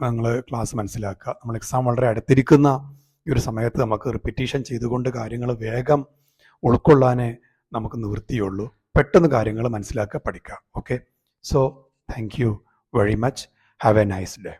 നിങ്ങൾ ക്ലാസ് മനസ്സിലാക്കുക. നമ്മൾ എക്സാം വളരെ അടുത്തിരിക്കുന്ന ഈ ഒരു സമയത്ത് നമുക്ക് റിപ്പീറ്റേഷൻ ചെയ്തുകൊണ്ട് കാര്യങ്ങൾ വേഗം ഉൾക്കൊള്ളാനേ നമുക്ക് നിവൃത്തിയുള്ളൂ. പെട്ടെന്ന് കാര്യങ്ങൾ മനസ്സിലാക്കുക, പഠിക്കുക. Okay, so thank you very much. Have A nice day.